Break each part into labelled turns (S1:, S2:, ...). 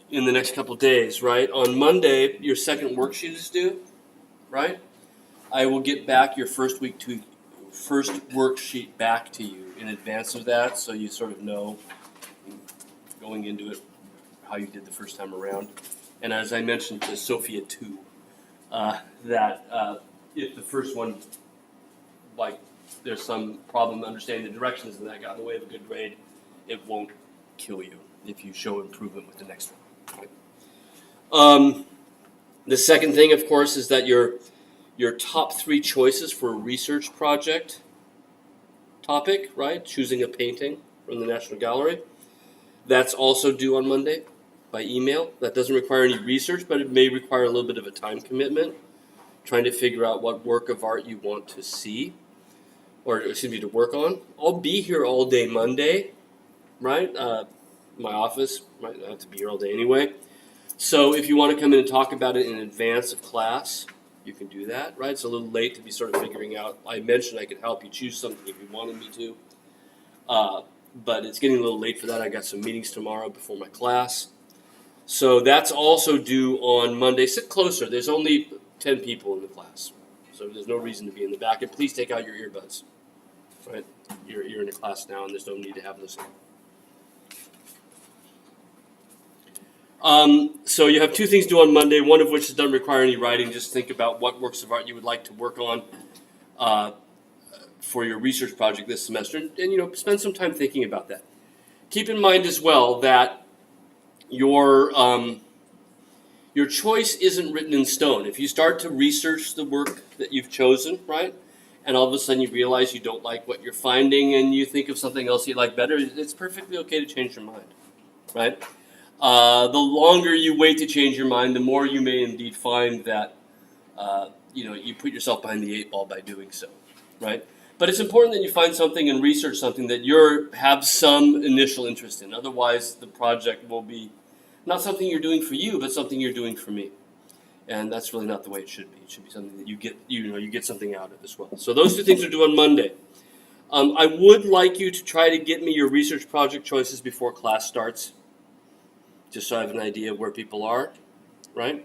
S1: in the next couple of days, right? On Monday, your second worksheet is due, right? I will get back your first worksheet back to you in advance of that, so you sort of know going into it how you did the first time around. And as I mentioned to Sophia too, that if the first one, like there's some problem understanding the directions and that got in the way of a good grade, it won't kill you if you show improvement with the next one. The second thing, of course, is that your top 3 choices for a research project topic, right? Choosing a painting from the National Gallery. That's also due on Monday by email. That doesn't require any research, but it may require a little bit of a time commitment, trying to figure out what work of art you want to see, or excuse me, to work on. I'll be here all day Monday, right? My office might have to be here all day anyway. So if you want to come in and talk about it in advance of class, you can do that, right? It's a little late to be sort of figuring out. I mentioned I could help you choose something if you wanted me to. But it's getting a little late for that. I got some meetings tomorrow before my class. So that's also due on Monday. Sit closer. There's only 10 people in the class. So there's no reason to be in the back. And please take out your earbuds, right? You're in a class now, and there's no need to have those in. So you have 2 things due on Monday, one of which doesn't require any writing. Just think about what works of art you would like to work on for your research project this semester, and spend some time thinking about that. Keep in mind as well that your choice isn't written in stone. If you start to research the work that you've chosen, right, and all of a sudden you realize you don't like what you're finding and you think of something else you like better, it's perfectly okay to change your mind, right? The longer you wait to change your mind, the more you may indeed find that you put yourself behind the 8 ball by doing so, right? But it's important that you find something and research something that you have some initial interest in. Otherwise, the project will be not something you're doing for you, but something you're doing for me. And that's really not the way it should be. It should be something that you get something out of as well. So those 2 things are due on Monday. I would like you to try to get me your research project choices before class starts, just so I have an idea of where people are, right?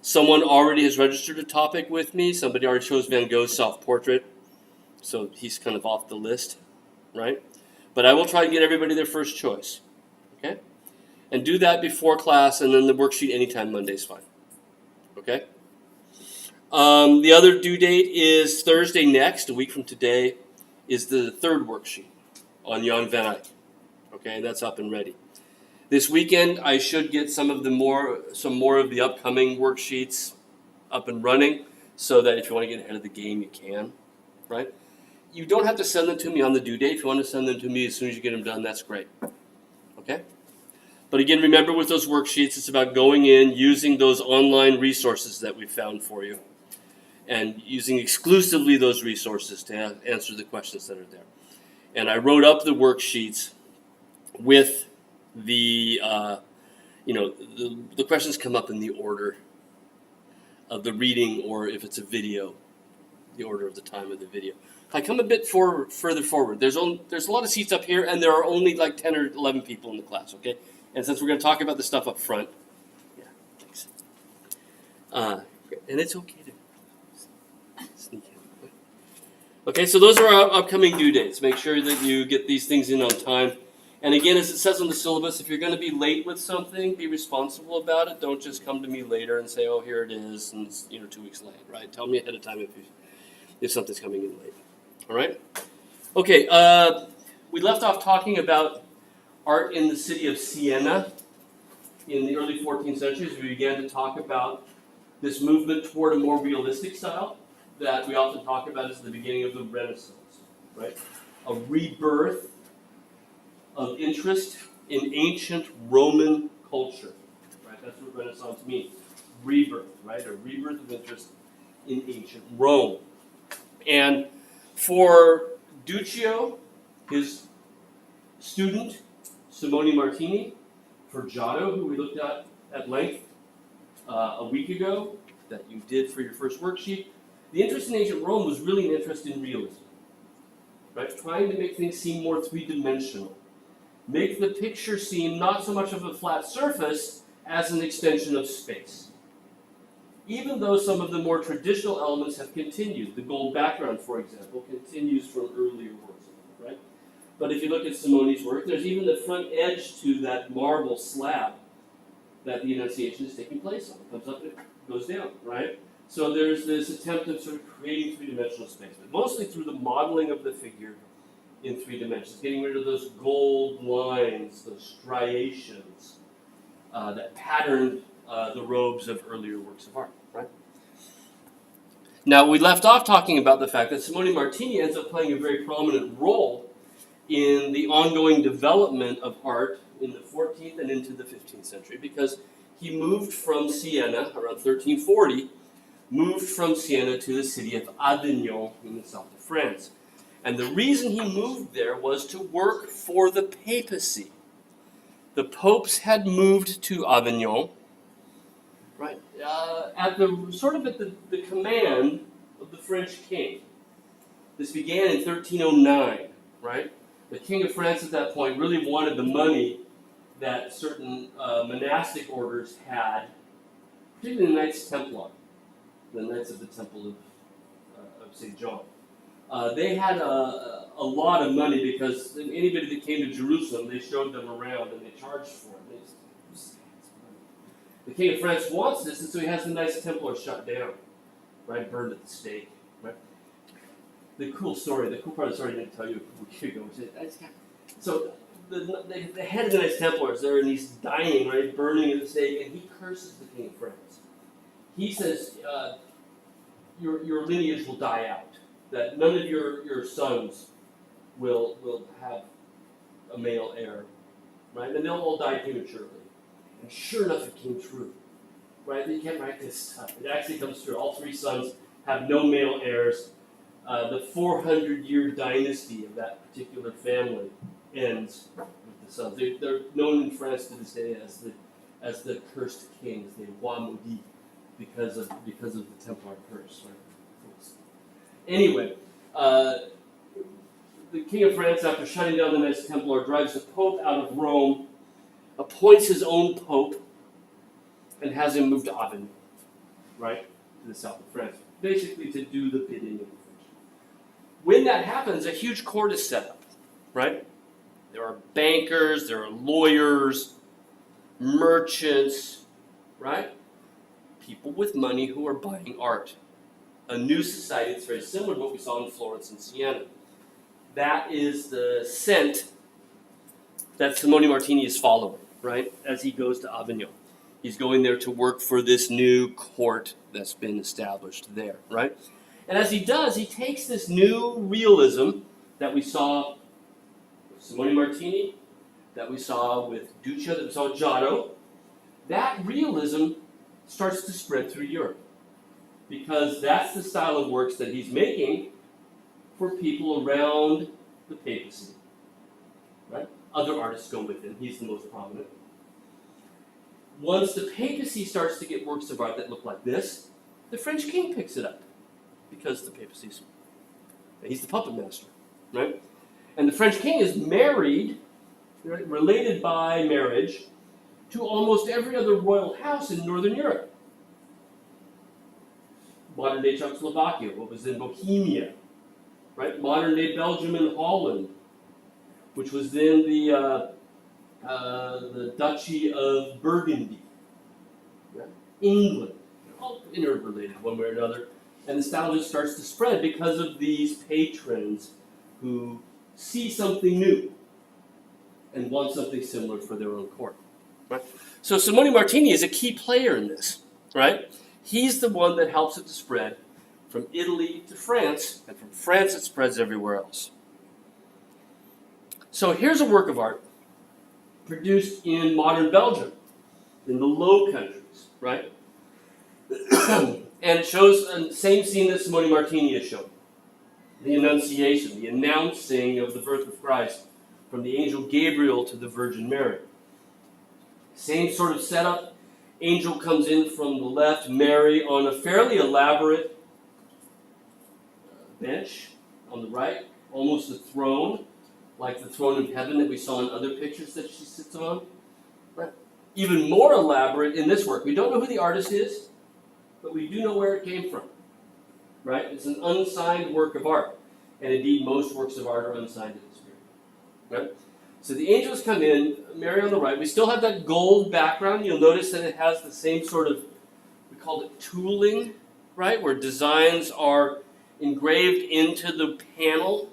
S1: Someone already has registered a topic with me. Somebody already chose Van Gogh's self-portrait, so he's kind of off the list, right? But I will try to get everybody their first choice, okay? And do that before class, and then the worksheet anytime Monday is fine, okay? The other due date is Thursday next, a week from today, is the 3rd worksheet on Jan van Eyck, okay? And that's up and ready. This weekend, I should get some more of the upcoming worksheets up and running, so that if you want to get ahead of the game, you can, right? You don't have to send them to me on the due date. If you want to send them to me as soon as you get them done, that's great, okay? But again, remember with those worksheets, it's about going in, using those online resources that we found for you, and using exclusively those resources to answer the questions that are there. And I wrote up the worksheets with the questions come up in the order of the reading, or if it's a video, the order of the time of the video. If I come a bit further forward, there's a lot of seats up here, and there are only like 10 or 11 people in the class, okay? And since we're going to talk about the stuff up front, yeah, thanks. And it's okay to sneak in. Okay, so those are our upcoming due dates. Make sure that you get these things in on time. And again, as it says on the syllabus, if you're going to be late with something, be responsible about it. Don't just come to me later and say, "Oh, here it is," and it's 2 weeks late, right? Tell me ahead of time if something's coming in late. All right? Okay, we left off talking about art in the city of Siena in the early 14th century. We began to talk about this movement toward a more realistic style that we often talk about as the beginning of the Renaissance, right? A rebirth of interest in ancient Roman culture, right? That's what Renaissance means. Rebirth, right? A rebirth of interest in ancient Rome. And for Duccio, his student, Simone Martini, for Giotto, who we looked at length a week ago, that you did for your first worksheet, the interest in ancient Rome was really an interest in realism, right? Trying to make things seem more 3-dimensional. make the picture seem not so much of a flat surface as an extension of space. Even though some of the more traditional elements have continued, the gold background, for example, continues from earlier works, right? But if you look at Simoni's work, there's even the front edge to that marble slab that the Annunciation is taking place on. It comes up and it goes down, right? So there's this attempt of sort of creating three-dimensional space, but mostly through the modeling of the figure in 3 dimensions, getting rid of those gold lines, those striations that patterned the robes of earlier works of art, right? Now, we left off talking about the fact that Simone Martini ends up playing a very prominent role in the ongoing development of art in the 14th and into the 15th century, because he moved from Siena around 1340, moved from Siena to the city of Avignon in the south of France. And the reason he moved there was to work for the papacy. The popes had moved to Avignon, right, at the command of the French king. This began in 1309, right? The King of France at that point really wanted the money that certain monastic orders had, particularly the Knights Templar, the Knights of the Temple of St. John. They had a lot of money because anybody that came to Jerusalem, they showed them around and they charged for it. The King of France wants this, and so he has the Knights Templar shut down, right, burned at the stake. Right? The cool part of the story I didn't tell you a week ago. So the head of the Knights Templars there, and he's dying, right, burning at the stake, and he curses the King of France. He says, your lineage will die out. That none of your sons will have a male heir, right? And they'll all die prematurely. And sure enough, it came true, right? You can't write this stuff. It actually comes true. All 3 sons have no male heirs. The 400-year dynasty of that particular family ends with the sons. They're known in France to this day as the cursed kings, the Rois Maudits, because of the Templar curse, right? Anyway, the King of France, after shutting down the Knights Templar, drives the Pope out of Rome, appoints his own Pope, and has him move to Avignon, right, to the south of France, basically to do the bidding of the French. When that happens, a huge court is set up, right? There are bankers, there are lawyers, merchants, right? People with money who are buying art. A new society that's very similar to what we saw in Florence and Siena. That is the scent that Simone Martini is following, right, as he goes to Avignon. He's going there to work for this new court that's been established there, right? And as he does, he takes this new realism that we saw with Simone Martini, that we saw with Duccia, that we saw with Giotto. That realism starts to spread through Europe, because that's the style of works that he's making for people around the papacy. Right? Other artists go with him. He's the most prominent. Once the papacy starts to get works of art that look like this, the French king picks it up, because the papacy's, he's the puppet master, right? And the French king is married, right, related by marriage, to almost every other royal house in Northern Europe. Modern-day Czechoslovakia, what was in Bohemia, right? Modern-day Belgium and Holland, which was then the Duchy of Burgundy, right? England, all interrelated one way or another. And the style just starts to spread because of these patrons who see something new and want something similar for their own court, right? So Simone Martini is a key player in this, right? He's the one that helps it to spread from Italy to France, and from France it spreads everywhere else. So here's a work of art produced in modern Belgium, in the Low Countries, right? And it shows the same scene that Simone Martini has shown. The Annunciation, the announcing of the birth of Christ from the angel Gabriel to the Virgin Mary. Same sort of setup. Angel comes in from the left, Mary on a fairly elaborate bench on the right, almost a throne, like the throne of heaven that we saw in other pictures that she sits on. Right? Even more elaborate in this work. We don't know who the artist is, but we do know where it came from. Right? It's an unsigned work of art. And indeed, most works of art are unsigned in this period. Right? So the angels come in, Mary on the right. We still have that gold background. You'll notice that it has the same sort of, we call it tooling, right? Where designs are engraved into the panel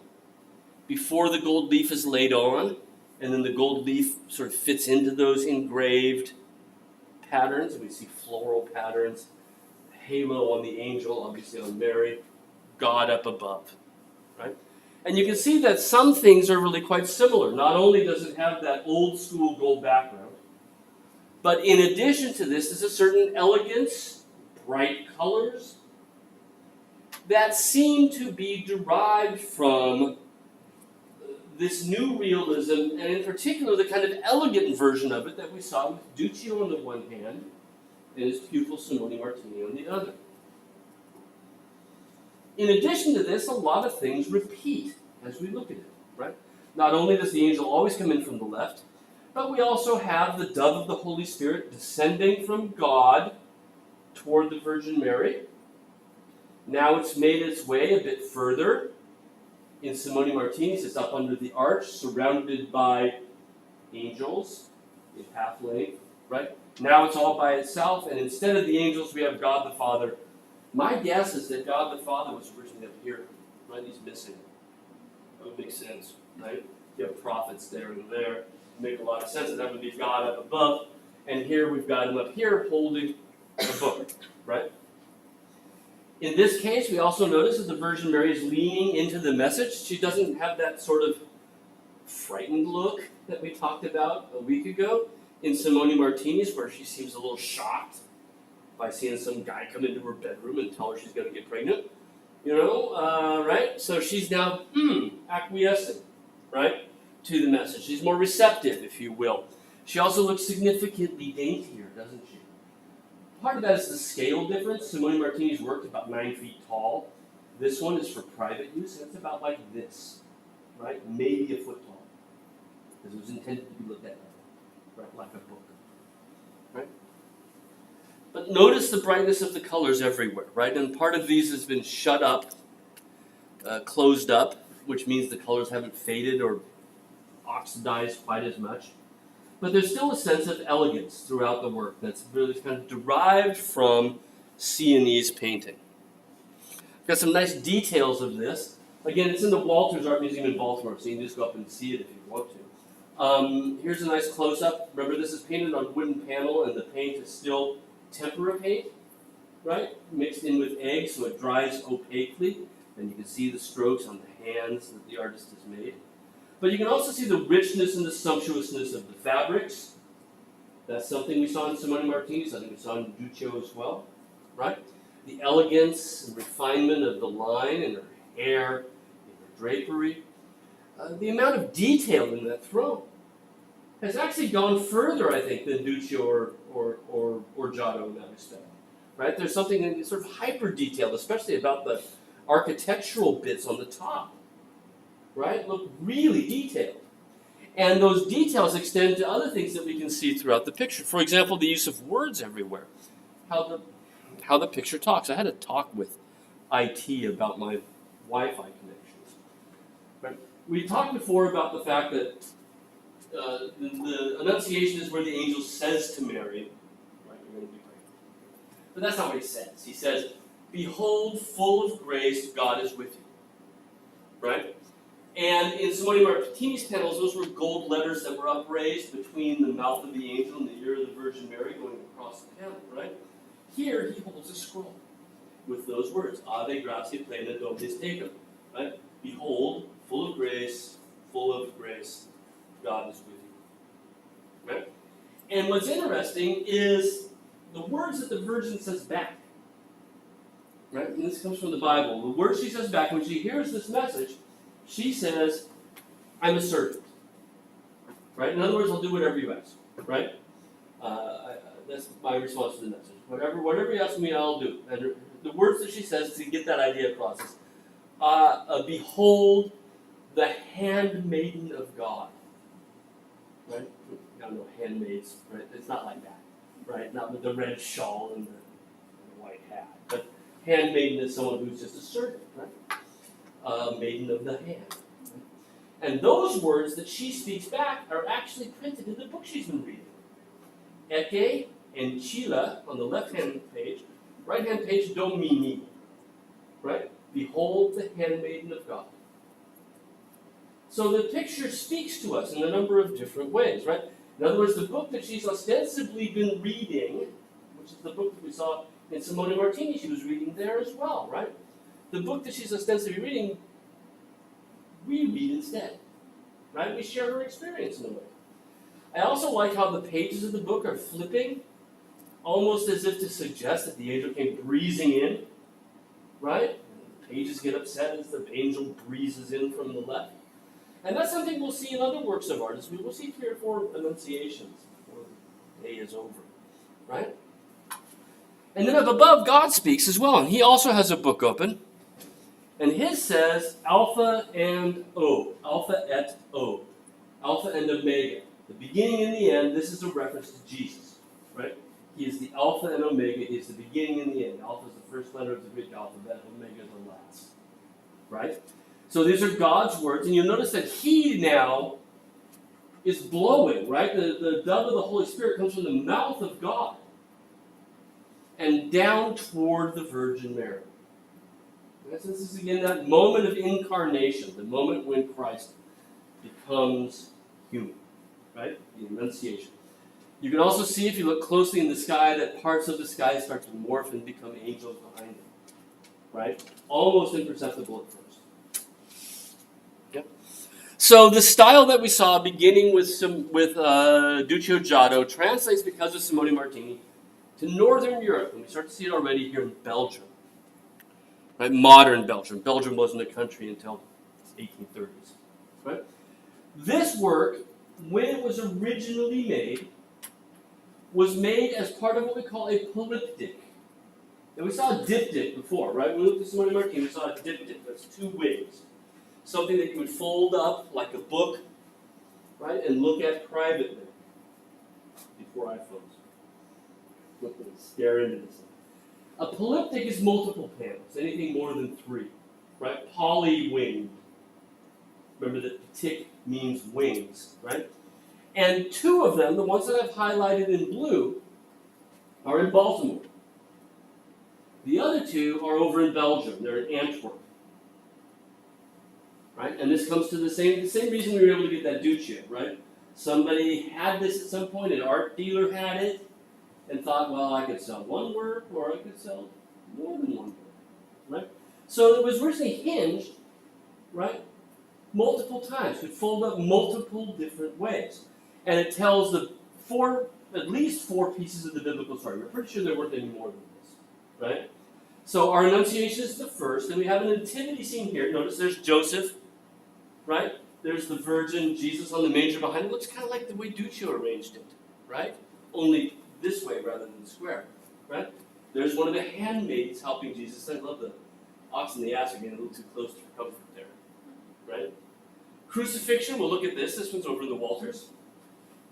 S1: before the gold leaf is laid on. And then the gold leaf sort of fits into those engraved patterns. And we see floral patterns, halo on the angel, obviously on Mary, God up above, right? And you can see that some things are really quite similar. Not only does it have that old school gold background, but in addition to this, there's a certain elegance, bright colors, that seem to be derived from this new realism, and in particular the kind of elegant version of it that we saw with Duccio on the one hand, and his pupil Simone Martini on the other. In addition to this, a lot of things repeat as we look at it, right? Not only does the angel always come in from the left, but we also have the dove of the Holy Spirit descending from God toward the Virgin Mary. Now it's made its way a bit further. In Simone Martini's, it's up under the arch, surrounded by angels in half length, right? Now it's all by itself, and instead of the angels, we have God the Father. My guess is that God the Father was originally up here, right? He's missing. That would make sense, right? You have prophets there and there. Make a lot of sense, and that would be God up above. And here we've got him up here holding a book, right? In this case, we also notice that the Virgin Mary is leaning into the message. She doesn't have that sort of frightened look that we talked about a week ago in Simone Martini's, where she seems a little shocked by seeing some guy come into her bedroom and tell her she's going to get pregnant. Right? So she's now, acquiescing, right, to the message. She's more receptive, if you will. She also looks significantly daintier, doesn't she? Part of that is the scale difference. Simone Martini's work about 9 feet tall. This one is for private use, and it's about like this, right? Maybe a foot tall. Because it was intended to be looked at, right, like a book, right? But notice the brightness of the colors everywhere, right? And part of these has been shut up, closed up, which means the colors haven't faded or oxidized quite as much. But there's still a sense of elegance throughout the work that's really kind of derived from Sienese painting. Got some nice details of this. Again, it's in the Walters Art Museum in Baltimore, so you can just go up and see it if you want to. Here's a nice close-up. Remember, this is painted on wooden panel, and the paint is still tempera paint, right? Mixed in with egg, so it dries opaquely, and you can see the strokes on the hands that the artist has made. But you can also see the richness and the sumptuousness of the fabrics. That's something we saw in Simone Martini's. I think we saw in Duccio as well, right? The elegance and refinement of the line in her hair, in her drapery. The amount of detail in that throne has actually gone further, I think, than Duccio or Giotto in that respect, right? There's something sort of hyper-detailed, especially about the architectural bits on the top. Right? Look really detailed. And those details extend to other things that we can see throughout the picture. For example, the use of words everywhere. How the picture talks. I had a talk with IT about my Wi-Fi connections. Right? We talked before about the fact that the Annunciation is where the angel says to Mary, right, you're going to be pregnant. But that's not what he says. He says, "Behold, full of grace, God is with you." Right? And in Simone Martini's panels, those were gold letters that were upraised between the mouth of the angel and the ear of the Virgin Mary going across the panel, right? Here, he holds a scroll with those words, Ave gratia plena Dominus tecum, right? Behold, full of grace, God is with you, right? And what's interesting is the words that the Virgin says back, right? And this comes from the Bible. The words she says back when she hears this message, she says, "I'm a servant." Right? In other words, I'll do whatever you ask. Right? That's my response to the message. Whatever you ask me, I'll do. And the words that she says to get that idea across is, "Behold, the handmaiden of God. Right? I don't know, handmaids, right? It's not like that, right? Not with the red shawl and the white hat. But handmaiden is someone who's just a servant, right? Maiden of the hand. Right? And those words that she speaks back are actually printed in the book she's been reading. Eke and Chila on the left-hand page, right-hand page, Domini. Right? Behold the handmaiden of God. So the picture speaks to us in a number of different ways, right? In other words, the book that she's ostensibly been reading, which is the book that we saw in Simone Martini, she was reading there as well, right? The book that she's ostensibly reading, we read instead, right? We share her experience in a way. I also like how the pages of the book are flipping, almost as if to suggest that the angel came breezing in, right? And the pages get upset as the angel breezes in from the left. And that's something we'll see in other works of art. We will see 3 or 4 annunciations before the day is over, right? And then up above, God speaks as well, and he also has a book open. And his says Alpha and O, Alpha et O, Alpha and Omega, the beginning and the end. This is a reference to Jesus, right? He is the Alpha and Omega. He is the beginning and the end. Alpha is the first letter of the Greek alphabet. Omega is the last, right? So these are God's words, and you'll notice that he now is blowing, right? The dove of the Holy Spirit comes from the mouth of God and down toward the Virgin Mary. And this is again that moment of incarnation, the moment when Christ becomes human, right? The Annunciation. You can also see, if you look closely in the sky, that parts of the sky start to morph and become angels behind him, right? Almost imperceptible at first. So the style that we saw, beginning with Duccio Giotto, translates, because of Simone Martini, to Northern Europe, and we start to see it already here in Belgium, right? Modern Belgium. Belgium wasn't a country until the 1830s, right? This work, when it was originally made, was made as part of what we call a polyptych. And we saw a diptych before, right? When we looked at Simone Martini, we saw a diptych. That's 2 wings. Something that you would fold up like a book, right, and look at privately before iPhones. Look and stare into this. A polyptych is multiple panels, anything more than 3, right? Poly-winged. Remember that ptic means wings, right? And 2 of them, the ones that I've highlighted in blue, are in Baltimore. The other 2 are over in Belgium. They're in Antwerp. Right? And this comes to the same reason we were able to get that Duccio, right? Somebody had this at some point, an art dealer had it, and thought, well, I could sell one work, or I could sell more than one work, right? So it was originally hinged, right, multiple times. Could fold up multiple different ways. And it tells at least 4 pieces of the biblical story. We're pretty sure there weren't any more than this, right? So our Annunciation is the first, and we have a nativity scene here. Notice there's Joseph, right? There's the Virgin, Jesus on the manger behind. It looks kind of like the way Duccio arranged it, right? Only this way rather than square, right? There's one of the handmaids helping Jesus. I love the ox and the ass are getting a little too close for comfort there, right? Crucifixion, we'll look at this. This one's over in the Walters.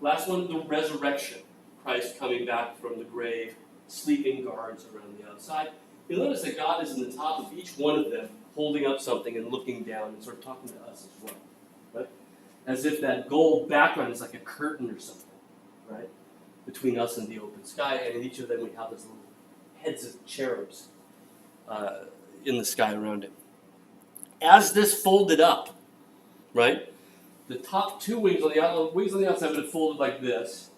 S1: Last one, the resurrection. Christ coming back from the grave, sleeping guards around the outside. You'll notice that God is in the top of each one of them, holding up something and looking down and sort of talking to us as well, right? As if that gold background is like a curtain or something, right? Between us and the open sky, and in each of them we have these little heads of cherubs in the sky around it. As this folded up, right? The top 2 wings on the outside would have folded like this,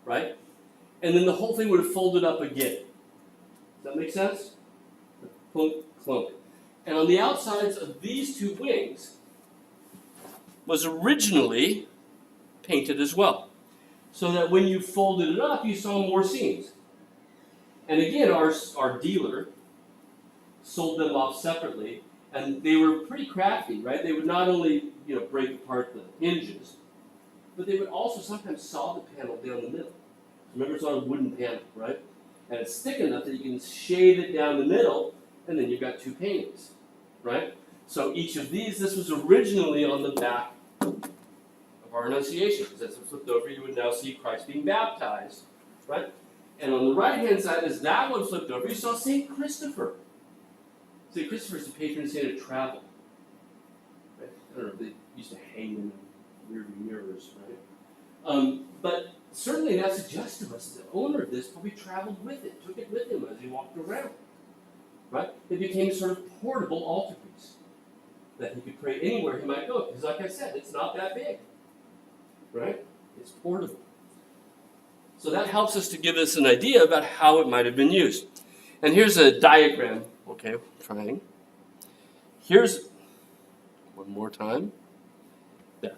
S1: right? And then the whole thing would have folded up again. Does that make sense? Clunk, clunk. And on the outsides of these 2 wings was originally painted as well. So that when you folded it up, you saw more seams. And again, our dealer sold them off separately, and they were pretty crafty, right? They would not only, break apart the hinges, but they would also sometimes saw the panel down the middle. Remember, it's on a wooden panel, right? And it's thick enough that you can shave it down the middle, and then you've got 2 paintings, right? So each of these, this was originally on the back of our Annunciation. Because as it flipped over, you would now see Christ being baptized, right? And on the right-hand side, as that one flipped over, you saw St. Christopher. St. Christopher is the patron saint of travel. Right? I don't know, they used to hang them in weird mirrors, right? But certainly that suggests to us that the owner of this probably traveled with it, took it with him as he walked around. Right? It became a sort of portable altarpiece that he could pray anywhere he might go. Because like I said, it's not that big. Right? It's portable. So that helps us to give us an idea about how it might have been used. And here's a diagram. Okay, trying. Here's, one more time. There.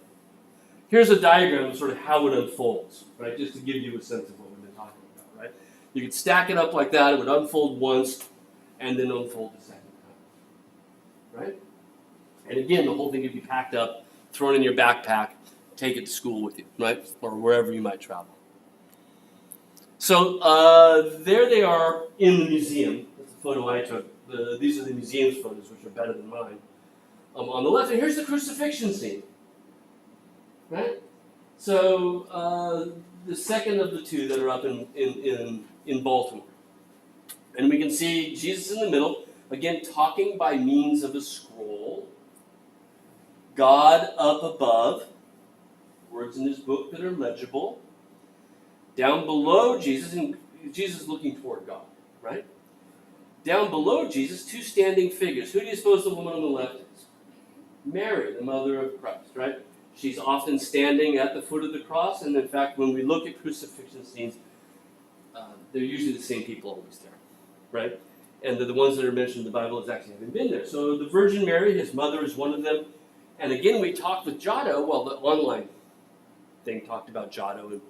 S1: Here's a diagram of sort of how it unfolds, right? Just to give you a sense of what we've been talking about, right? You could stack it up like that. It would unfold once and then unfold the second time, right? And again, the whole thing could be packed up, thrown in your backpack, take it to school with you, right? Or wherever you might travel. So there they are in the museum. That's a photo I took. These are the museum's photos, which are better than mine. On the left, and here's the crucifixion scene. Right? So the second of the two that are up in Baltimore. And we can see Jesus in the middle, again talking by means of a scroll. God up above, words in his book that are legible. Down below Jesus, and Jesus looking toward God, right? Down below Jesus, two standing figures. Who do you suppose the woman on the left is? Mary, the mother of Christ, right? She's often standing at the foot of the cross, and in fact, when we look at crucifixion scenes, they're usually the same people always there, right? And the ones that are mentioned in the Bible as actually having been there. So the Virgin Mary, his mother, is one of them. And again, we talked with Giotto, well, the online thing talked about Giotto and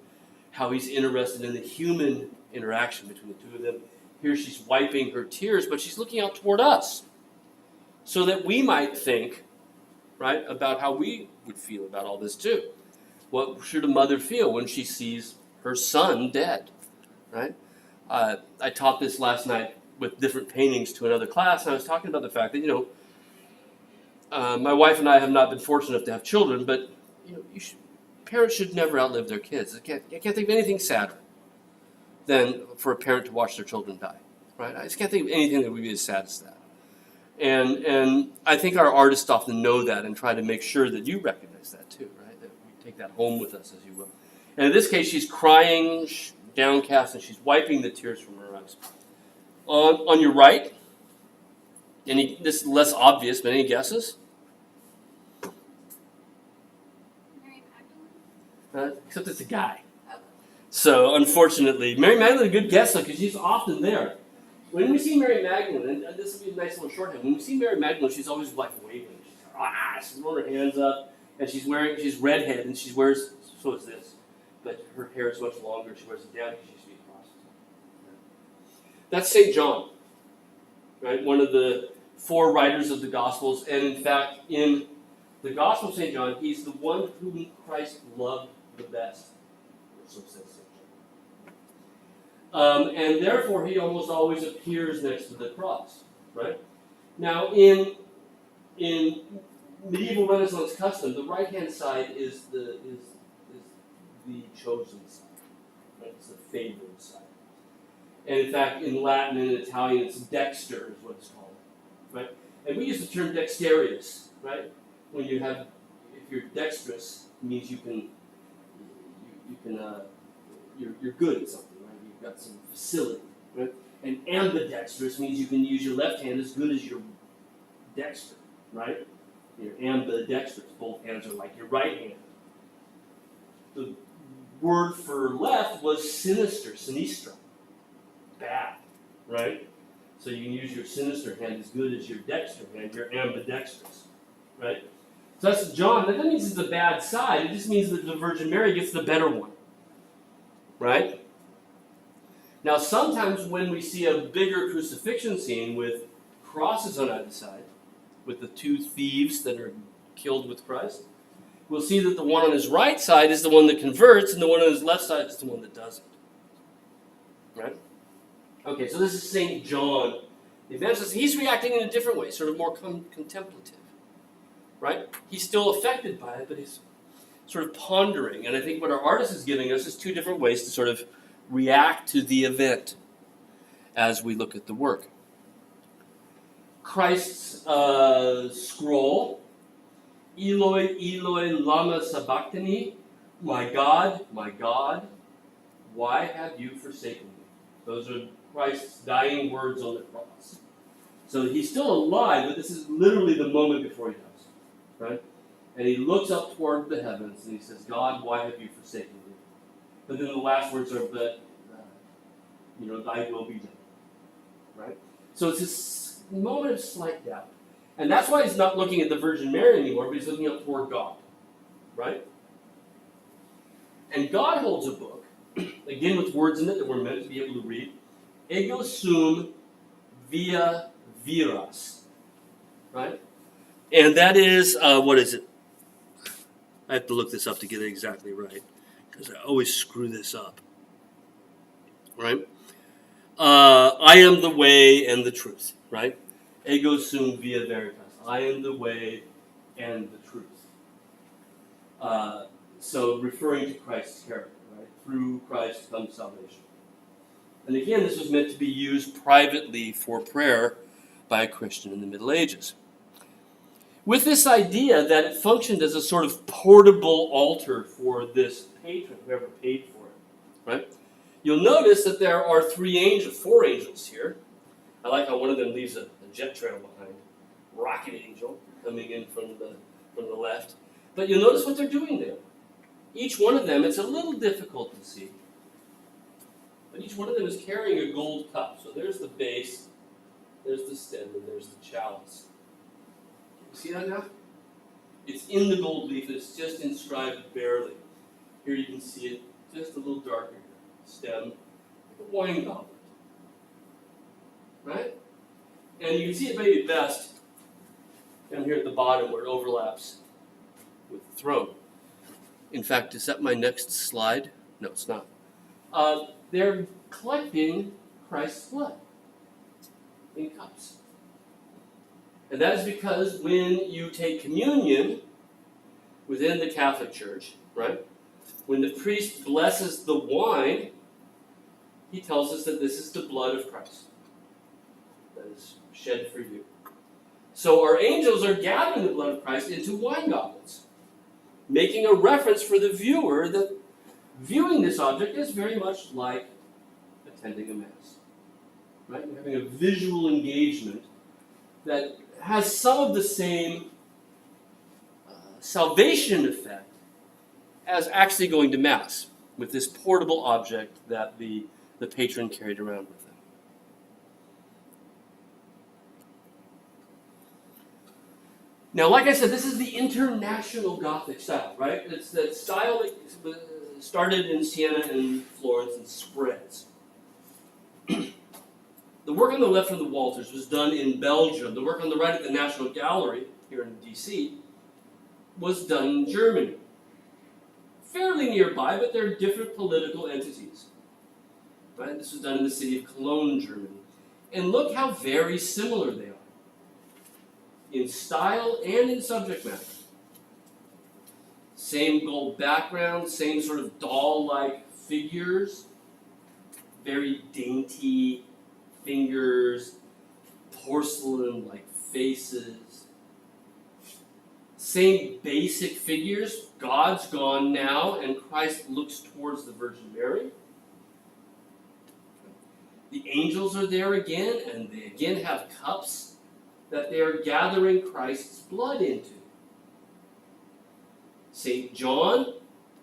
S1: how he's interested in the human interaction between the two of them. Here she's wiping her tears, but she's looking out toward us so that we might think, right, about how we would feel about all this too. What should a mother feel when she sees her son dead, right? I taught this last night with different paintings to another class, and I was talking about the fact that, my wife and I have not been fortunate enough to have children, but parents should never outlive their kids. I can't think of anything sadder than for a parent to watch their children die, right? I just can't think of anything that would be as sad as that. And I think our artists often know that and try to make sure that you recognize that too, right? That we take that home with us, as you will. And in this case, she's crying, downcast, and she's wiping the tears from her eyes. On your right, this is less obvious, but any guesses?
S2: Mary Magdalene?
S1: Except it's a guy. So, unfortunately, Mary Magdalene is a good guess, though, because she's often there. When we see Mary Magdalene, and this will be a nice little shorthand, when we see Mary Magdalene, she's always like waving. She's throwing her hands up, and she's redhead, and she wears, so is this, but her hair is much longer. She wears it down because she used to be a prostitute. That's St. John, right? One of the four writers of the Gospels, and in fact, in the Gospel of St. John, he's the one whom Christ loved the best. So says St. John. And therefore, he almost always appears next to the cross, right? Now, in medieval Renaissance custom, the right-hand side is the chosen side, right? It's the favored side. And in fact, in Latin and Italian, it's dexter is what it's called, right? And we use the term dexterious, right? When you have, if you're dexterous, it means you're good at something, right? You've got some facility, right? And ambidextrous means you can use your left hand as good as your dexter, right? You're ambidextrous. Both hands are like your right hand. The word for left was sinister, sinistra. Bad, right? So you can use your sinister hand as good as your dexter hand. You're ambidextrous, right? So that's John. That doesn't mean it's the bad side. It just means that the Virgin Mary gets the better one, right? Now, sometimes when we see a bigger crucifixion scene with crosses on either side, with the two thieves that are killed with Christ, we'll see that the one on his right side is the one that converts, and the one on his left side is the one that doesn't, right? Okay, so this is St. John the Evangelist. He's reacting in a different way, sort of more contemplative, right? He's still affected by it, but he's sort of pondering. And I think what our artist is giving us is two different ways to sort of react to the event as we look at the work. Christ's scroll, Eloi, Eloi, lama sabachthani, my God, why have you forsaken me? Those are Christ's dying words on the cross. So he's still alive, but this is literally the moment before he dies, right? And he looks up toward the heavens and he says, God, why have you forsaken me? But then the last words are, but, thy will be done, right? So it's this moment of slight doubt. And that's why he's not looking at the Virgin Mary anymore, but he's looking up toward God, right? And God holds a book, again with words in it that we're meant to be able to read. Ego sum via viras, right? And that is, what is it? I have to look this up to get it exactly right, because I always screw this up, right? I am the way and the truth, right? Ego sum via veritas. I am the way and the truth. So referring to Christ's character, right? Through Christ comes salvation. And again, this was meant to be used privately for prayer by a Christian in the Middle Ages. With this idea that it functioned as a sort of portable altar for this patron, whoever paid for it, right? You'll notice that there are four angels here. I like how one of them leaves a jet trail behind. Rocket angel coming in from the left. But you'll notice what they're doing there. Each one of them, it's a little difficult to see, but each one of them is carrying a gold cup. So there's the base, there's the stem, and there's the chalice. You see that now? It's in the gold leaf, and it's just inscribed barely. Here you can see it just a little darker here. Stem, like a wine goblet. Right? And you can see it maybe best down here at the bottom where it overlaps with the throne. In fact, is that my next slide? No, it's not. They're collecting Christ's blood in cups. And that is because when you take communion within the Catholic Church, right, when the priest blesses the wine, he tells us that this is the blood of Christ that is shed for you. So our angels are gathering the blood of Christ into wine goblets, making a reference for the viewer that viewing this object is very much like attending a Mass. Right? You're having a visual engagement that has some of the same salvation effect as actually going to Mass with this portable object that the patron carried around with him. Now, like I said, this is the international Gothic style, right? It's that style that started in Siena and Florence and spreads. The work on the left from the Walters was done in Belgium. The work on the right at the National Gallery here in D.C. was done in Germany. Fairly nearby, but they're different political entities. Right? This was done in the city of Cologne, Germany. And look how very similar they are in style and in subject matter. Same gold background, same sort of doll-like figures, very dainty fingers, porcelain-like faces. Same basic figures. God's gone now, and Christ looks towards the Virgin Mary. The angels are there again, and they again have cups that they are gathering Christ's blood into. St. John,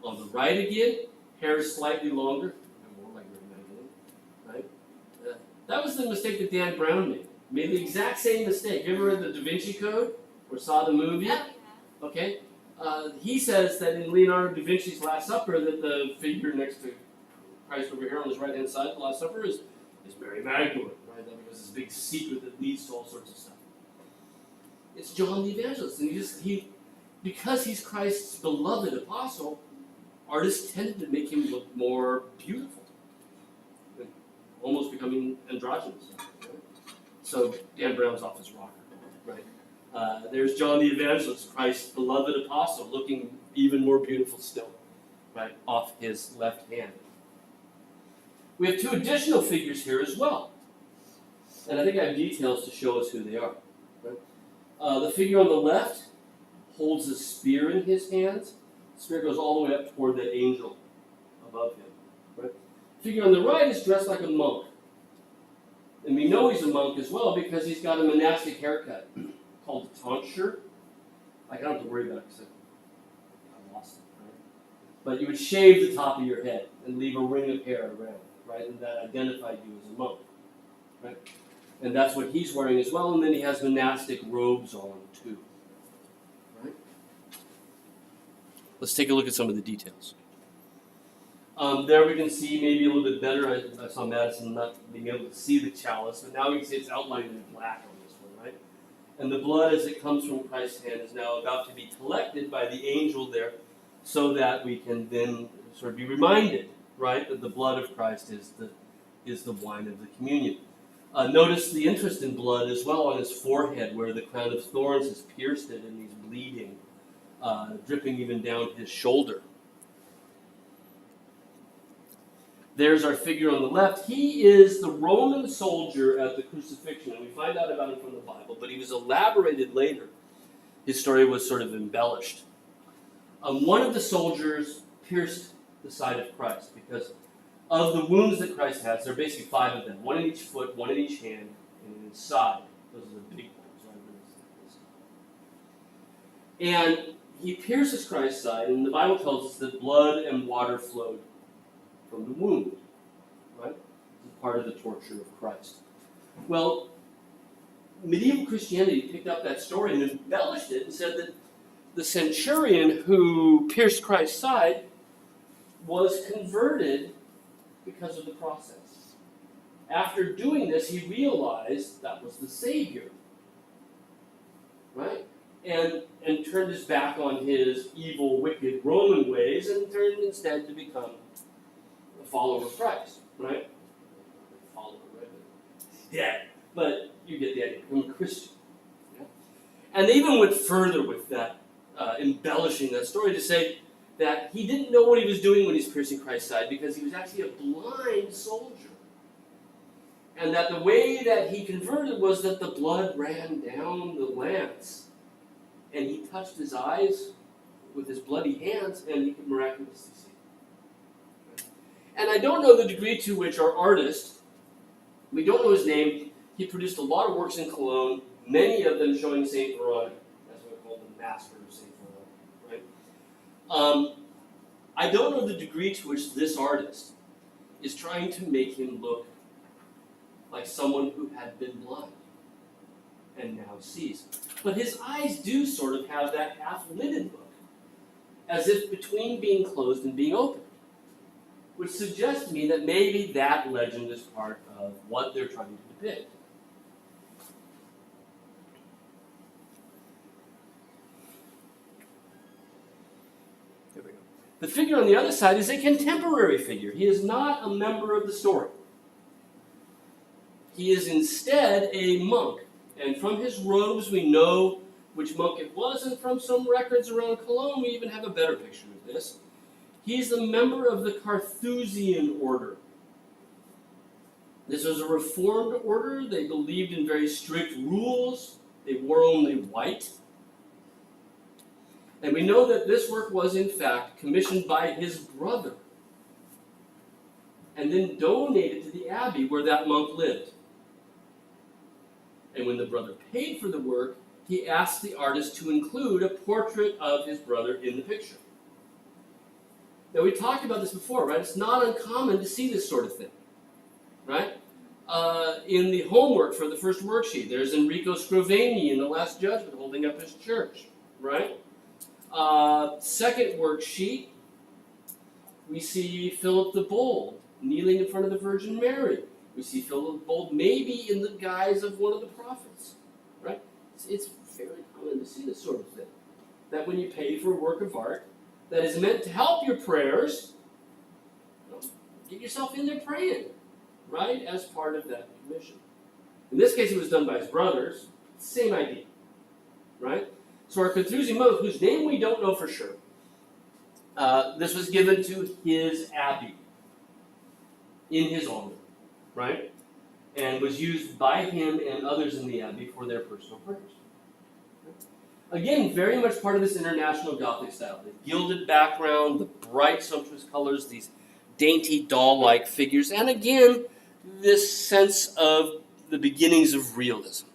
S1: on the right again, hair slightly longer, more like Mary Magdalene, right? That was the mistake that Dan Brown made. Made the exact same mistake. You ever read the Da Vinci Code or saw the movie?
S2: Yeah.
S1: Okay. He says that in Leonardo da Vinci's Last Supper, that the figure next to Christ over here on his right-hand side, the Last Supper, is Mary Magdalene, right? That was this big secret that leads to all sorts of stuff. It's John the Evangelist, and because he's Christ's beloved apostle, artists tended to make him look more beautiful, almost becoming androgynous. Right? So Dan Brown's off his rocker, right? There's John the Evangelist, Christ's beloved apostle, looking even more beautiful still, right, off his left hand. We have two additional figures here as well. And I think I have details to show us who they are. Right? The figure on the left holds a spear in his hands. The spear goes all the way up toward that angel above him. Right? The figure on the right is dressed like a monk. And we know he's a monk as well because he's got a monastic haircut called a tonsure. I don't have to worry about it because I lost it. Right? But you would shave the top of your head and leave a ring of hair around, right? And that identified you as a monk. Right? And that's what he's wearing as well. And then he has monastic robes on too. Right? Let's take a look at some of the details. There we can see maybe a little bit better. I saw Madison not being able to see the chalice, but now we can see it's outlined in black on this one, right? And the blood as it comes from Christ's hand is now about to be collected by the angel there so that we can then sort of be reminded, right, that the blood of Christ is the wine of the communion. Notice the interest in blood as well on his forehead where the crown of thorns has pierced it and he's bleeding, dripping even down his shoulder. There's our figure on the left. He is the Roman soldier at the crucifixion, and we find out about him from the Bible, but he was elaborated later. His story was sort of embellished. One of the soldiers pierced the side of Christ because of the wounds that Christ has. There are basically 5 of them, 1 in each foot, 1 in each hand, and in his side. Those are the big ones, right? And he pierces Christ's side, and the Bible tells us that blood and water flowed from the wound, right? It's part of the torture of Christ. Well, medieval Christianity picked up that story and embellished it and said that the centurion who pierced Christ's side was converted because of the process. After doing this, he realized that was the Savior, right? And turned his back on his evil, wicked Roman ways and turned instead to become a follower of Christ, right? Follower, right? Yeah, but you get the idea. Become a Christian. Yeah? And they even went further with that, embellishing that story to say that he didn't know what he was doing when he was piercing Christ's side because he was actually a blind soldier. And that the way that he converted was that the blood ran down the lance and he touched his eyes with his bloody hands and he could miraculously see. And I don't know the degree to which our artist, we don't know his name, he produced a lot of works in Cologne, many of them showing St. Veronica. That's what I call the master of St. Veronica, right? I don't know the degree to which this artist is trying to make him look like someone who had been blind and now sees. But his eyes do sort of have that half-lidded look, as if between being closed and being open, which suggests to me that maybe that legend is part of what they're trying to depict. There we go. The figure on the other side is a contemporary figure. He is not a member of the story. He is instead a monk. And from his robes we know which monk it was, and from some records around Cologne we even have a better picture of this. He's a member of the Carthusian order. This was a reformed order. They believed in very strict rules. They wore only white. And we know that this work was in fact commissioned by his brother and then donated to the abbey where that monk lived. And when the brother paid for the work, he asked the artist to include a portrait of his brother in the picture. Now, we talked about this before, right? It's not uncommon to see this sort of thing, right? In the homework for the first worksheet, there's Enrico Scrovegni in The Last Judgment holding up his church, right? Second worksheet, we see Philip the Bold kneeling in front of the Virgin Mary. We see Philip the Bold maybe in the guise of one of the prophets, right? It's very common to see this sort of thing. That when you pay for a work of art that is meant to help your prayers, get yourself in there praying, right, as part of that commission. In this case, it was done by his brothers. Same idea. right? So our Carthusian monk, whose name we don't know for sure, this was given to his abbey in his honor, right? And was used by him and others in the abbey for their personal prayers. Again, very much part of this international Gothic style. The gilded background, the bright, sumptuous colors, these dainty, doll-like figures, and again, this sense of the beginnings of realism,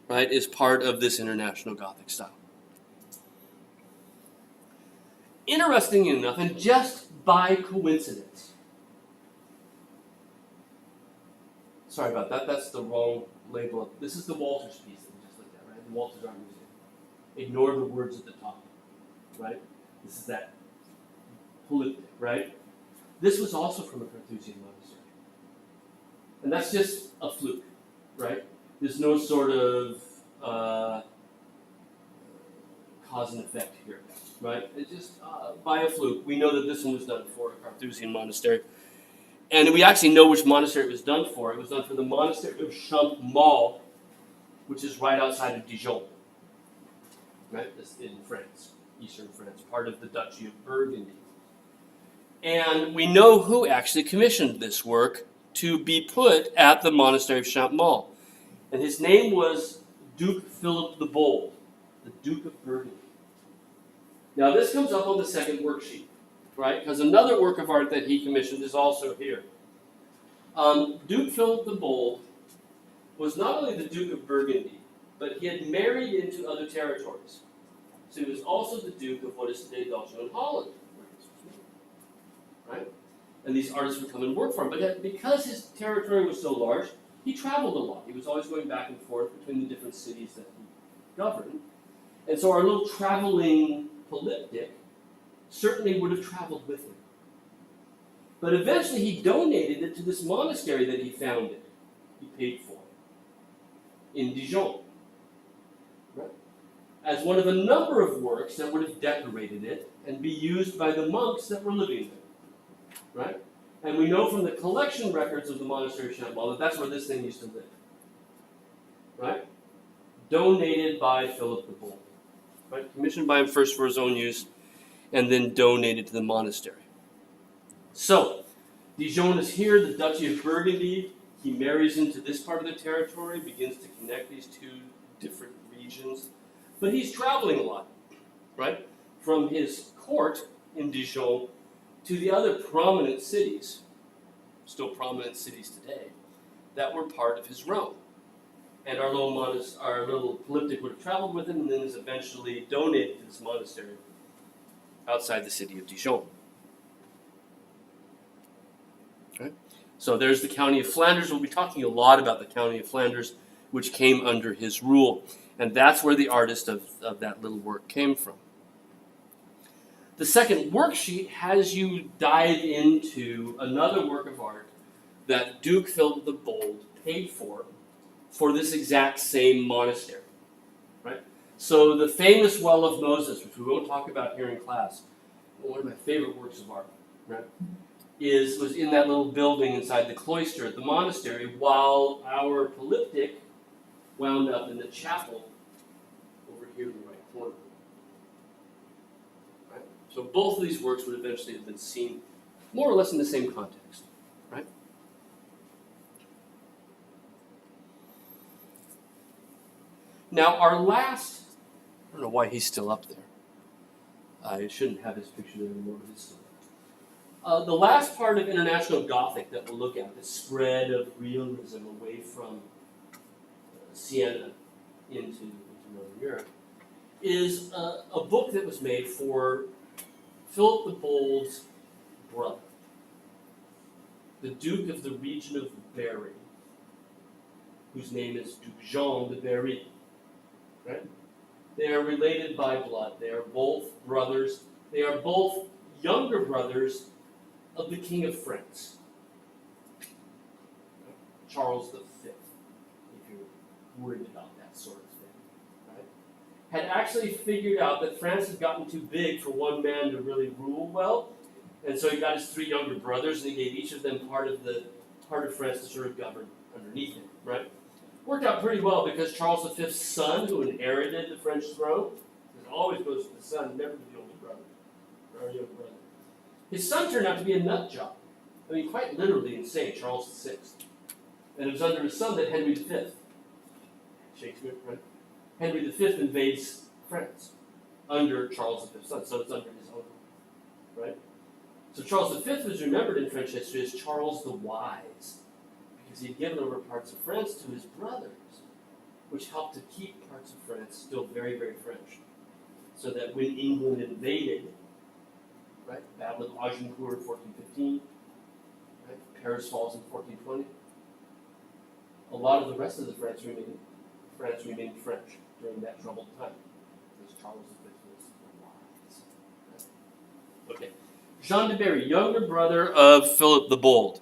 S1: right, is part of this international Gothic style. Interestingly enough, and just by coincidence, sorry about that, that's the wrong label. This is the Walters piece that we just looked at, right? The Walters Art Museum. Ignore the words at the top, right? This is that polyptych, right? This was also from a Carthusian monastery. And that's just a fluke, right? There's no sort of cause and effect here, right? It's just by a fluke. We know that this one was done for a Carthusian monastery. And we actually know which monastery it was done for. It was done for the monastery of Champmont, which is right outside of Dijon, right? This in France, eastern France, part of the Duchy of Burgundy. And we know who actually commissioned this work to be put at the monastery of Champmont. And his name was Duke Philip the Bold, the Duke of Burgundy. Now this comes up on the second worksheet, right? Because another work of art that he commissioned is also here. Duke Philip the Bold was not only the Duke of Burgundy, but he had married into other territories. So he was also the Duke of what is today Belgium and Holland, where this was made, right? And these artists would come and work for him. But because his territory was so large, he traveled a lot. He was always going back and forth between the different cities that he governed. And so our little traveling polyptych certainly would have traveled with him. But eventually he donated it to this monastery that he founded, he paid for, in Dijon, right? As one of a number of works that would have decorated it and be used by the monks that were living there, right? And we know from the collection records of the monastery of Champmont that that's where this thing used to live, right? Donated by Philip the Bold, right? Commissioned by him first for his own use, and then donated to the monastery. So, Dijon is here, the Duchy of Burgundy. He marries into this part of the territory, begins to connect these two different regions. But he's traveling a lot, right? From his court in Dijon to the other prominent cities, still prominent cities today, that were part of his realm. And our little polyptych would have traveled with him and then is eventually donated to this monastery outside the city of Dijon. Okay. So there's the County of Flanders. We'll be talking a lot about the County of Flanders, which came under his rule. And that's where the artist of that little work came from. The second worksheet has you dive into another work of art that Duke Philip the Bold paid for this exact same monastery. Right? So the famous Well of Moses, which we won't talk about here in class, one of my favorite works of art, right, was in that little building inside the cloister at the monastery, while our polyptych wound up in the chapel over here in the right corner. Right? So both of these works would eventually have been seen more or less in the same context. Right? Now our last, I don't know why he's still up there. I shouldn't have his picture there anymore, but he's still there. The last part of International Gothic that we'll look at, the spread of realism away from Siena into Northern Europe, is a book that was made for Philip the Bold's brother, the Duke of the region of Berry, whose name is Duke Jean de Berry. Right? They are related by blood. They are both brothers. They are both younger brothers of the King of France, Charles V, if you're worried about that sort of thing. Right? Had actually figured out that France had gotten too big for one man to really rule well, and so he got his three younger brothers, and he gave each of them part of France to sort of govern underneath him. Right? Worked out pretty well because Charles V's son, who inherited the French throne, it always goes to the son, never to the older brother, or younger brother. His son turned out to be a nut job. I mean, quite literally insane, Charles VI. And it was under his son that Henry V, Shakespeare, right? Henry V invades France under Charles V's son, so it's under his uncle, right? So Charles V is remembered in French history as Charles the Wise, because he had given over parts of France to his brothers, which helped to keep parts of France still very, very French. So that when England invaded, right, Battle of Agincourt in 1415, right, Paris falls in 1420, a lot of the rest of the France remained French during that troubled time, because Charles V was wise. Right? Okay, Jean de Berry, younger brother of Philip the Bold.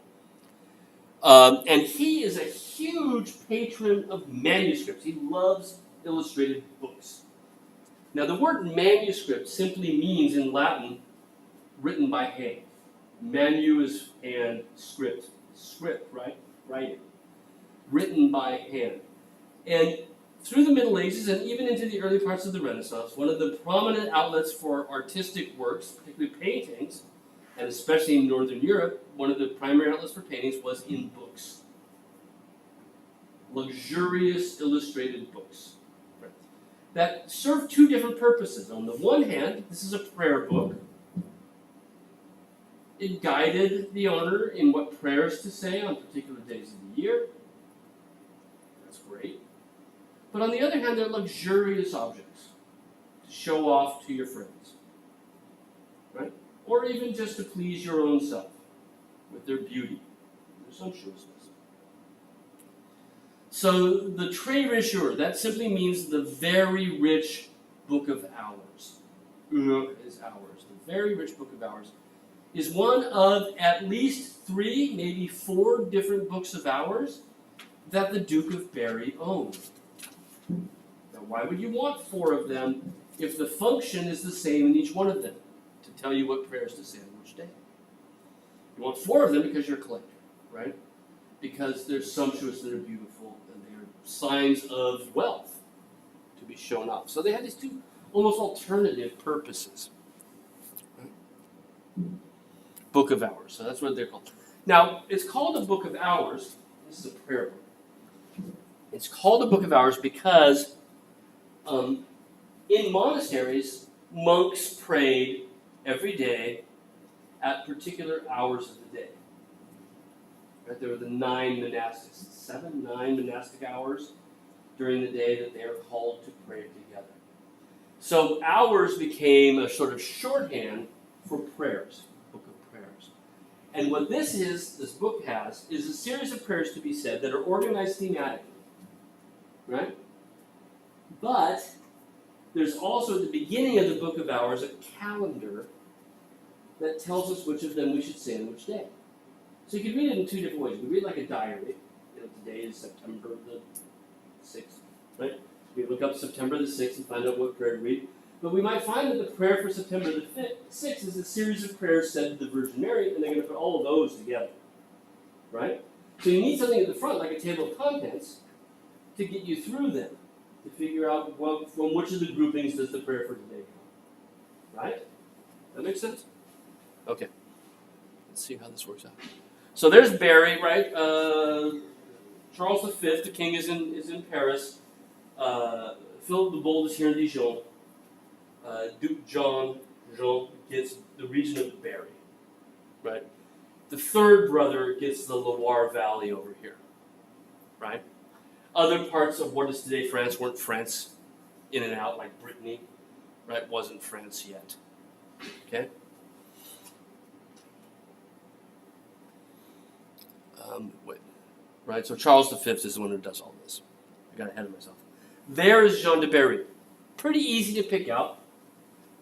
S1: And he is a huge patron of manuscripts. He loves illustrated books. Now, the word manuscript simply means in Latin, written by hand. Manu is hand, script, right? Writing. Written by hand. And through the Middle Ages and even into the early parts of the Renaissance, one of the prominent outlets for artistic works, particularly paintings, and especially in Northern Europe, one of the primary outlets for paintings was in books. Luxurious illustrated books. Right? That served two different purposes. On the one hand, this is a prayer book. It guided the owner in what prayers to say on particular days of the year. That's great. But on the other hand, they're luxurious objects to show off to your friends. Right? Or even just to please your own self with their beauty, their sumptuousness. So the Très Riche, that simply means the very rich book of hours. Is hours. The very rich book of hours is one of at least 3, maybe 4 different books of hours that the Duke of Berry owned. Now, why would you want 4 of them if the function is the same in each one of them? To tell you what prayers to say on which day. You want 4 of them because you're a collector, right? Because they're sumptuous, they're beautiful, and they're signs of wealth to be shown off. So they had these 2 almost alternative purposes. Book of Hours, so that's what they're called. Now, it's called a Book of Hours. This is a prayer book. It's called a Book of Hours because in monasteries, monks prayed every day at particular hours of the day. Right? There were the 9 monastics, 7, 9 monastic hours during the day that they are called to pray together. So hours became a sort of shorthand for prayers, book of prayers. And what this book has, is a series of prayers to be said that are organized thematically. Right? But there's also at the beginning of the Book of Hours a calendar that tells us which of them we should say on which day. So you can read it in 2 different ways. You can read like a diary. Today is September the 6th, right? We look up September the 6th and find out what prayer to read. But we might find that the prayer for September the 6th is a series of prayers said to the Virgin Mary, and they're going to put all of those together, right? So you need something at the front, like a table of contents, to get you through them, to figure out from which of the groupings does the prayer for today come, right? That makes sense? Okay. Let's see how this works out. So there's Berry, right? Charles V, the king, is in Paris. Philip the Bold is here in Dijon. Duke Jean gets the region of Berry, right? The 3rd brother gets the Loire Valley over here, right? Other parts of what is today France weren't France in and out, like Brittany, right? Wasn't France yet, okay? Right, so Charles V is the one who does all this. I got ahead of myself. There is Jean de Berry. Pretty easy to pick out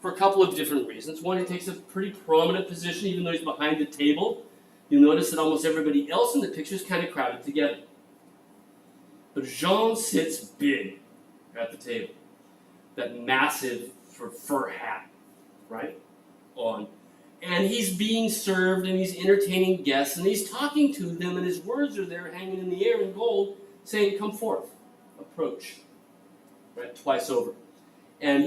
S1: for a couple of different reasons. One, he takes a pretty prominent position, even though he's behind the table. You'll notice that almost everybody else in the picture is kind of crowded together. But Jean sits big at the table. That massive fur hat, right, on. And he's being served, and he's entertaining guests, and he's talking to them, and his words are there hanging in the air in gold saying, "Come forth, approach," right, twice over. And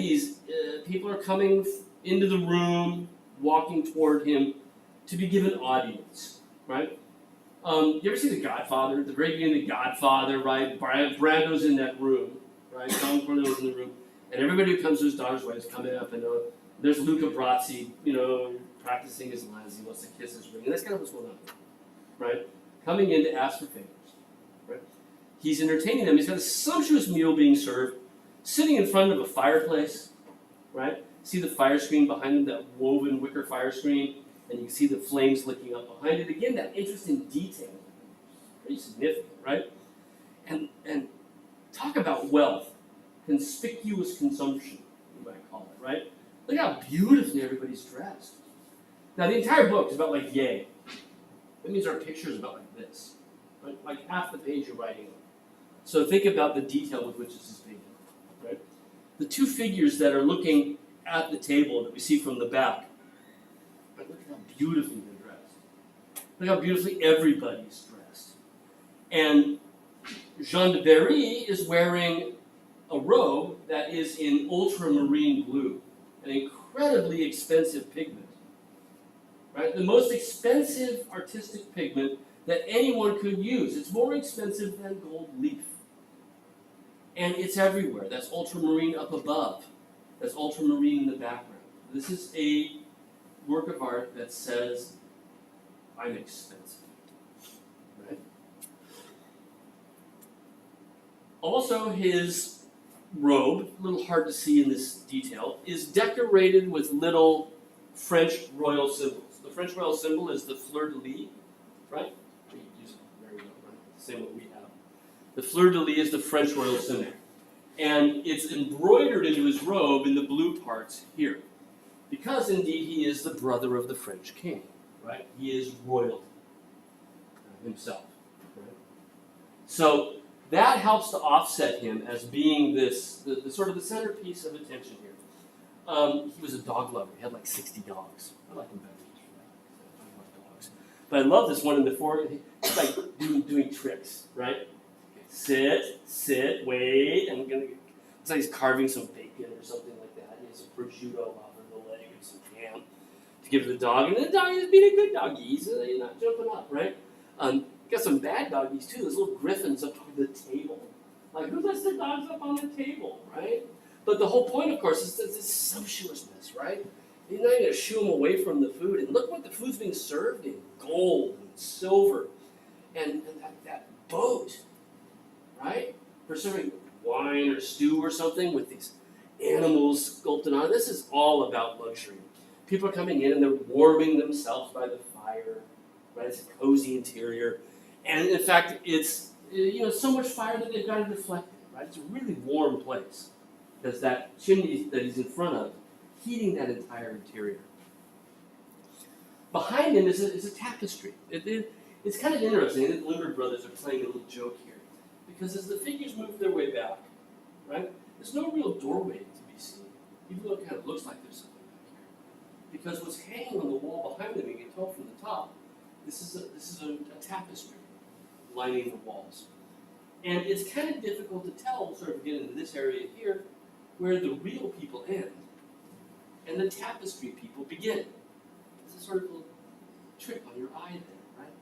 S1: people are coming into the room, walking toward him to be given audience, right? You ever see The Godfather? At the very beginning of The Godfather, right? Brando's in that room, right? Don Corleone's in the room, and everybody who comes to his daughter's wedding is coming up, and there's Luca Brasi, practicing his lines. He wants to kiss his ring, and that's kind of what's going on, right? Coming in to ask for favors, right? He's entertaining them. He's got a sumptuous meal being served, sitting in front of a fireplace, right? See the fire screen behind him, that woven wicker fire screen, and you can see the flames licking up behind it. Again, that interesting detail, pretty significant, right? And talk about wealth, conspicuous consumption, you might call it, right? Look how beautifully everybody's dressed. Now, the entire book is about like yay. That means our pictures about like this, right? Like half the page you're writing on. So think about the detail with which this is painted, right? The two figures that are looking at the table that we see from the back, right? Look at how beautifully they're dressed. Look how beautifully everybody's dressed. And Jean de Berry is wearing a robe that is in ultramarine blue, an incredibly expensive pigment. Right? The most expensive artistic pigment that anyone could use. It's more expensive than gold leaf. And it's everywhere. That's ultramarine up above. That's ultramarine in the background. This is a work of art that says, I'm expensive. Right? Also, his robe, a little hard to see in this detail, is decorated with little French royal symbols. The French royal symbol is the fleur-de-lis, right? We use it very well, right? Same what we have. The fleur-de-lis is the French royal symbol. And it's embroidered into his robe in the blue parts here. Because indeed he is the brother of the French king, right? He is royalty himself. Right? So that helps to offset him as being the sort of the centerpiece of attention here. He was a dog lover. He had like 60 dogs. I like him better. I love dogs. But I love this one in the fore. He's like doing tricks, right? Sit, wait. I'm gonna. It's like he's carving some bacon or something like that. He has some prosciutto off of the leg and some ham to give to the dog. And the dog is being a good doggy. He's not jumping up, right? Got some bad doggies too. Those little griffins up on the table. Like, who lets their dogs up on the table, right? But the whole point, of course, is this sumptuousness, right? You're not going to shoo them away from the food. And look what the food's being served in. Gold and silver. And that boat, right? For serving wine or stew or something with these animals sculpted on it. This is all about luxury. People are coming in and they're warming themselves by the fire, right? It's a cozy interior. And in fact, it's so much fire that they've got it deflected, right? It's a really warm place. Because that chimney that he's in front of, heating that entire interior. Behind him is a tapestry. It's kind of interesting. I think the Limber Brothers are playing a little joke here. Because as the figures move their way back, right, there's no real doorway to be seen, even though it kind of looks like there's something back here. Because what's hanging on the wall behind them, you can tell from the top, this is a tapestry lining the walls. And it's kind of difficult to tell, sort of get into this area here, where the real people end and the tapestry people begin. It's a sort of little trick on your eye there, right?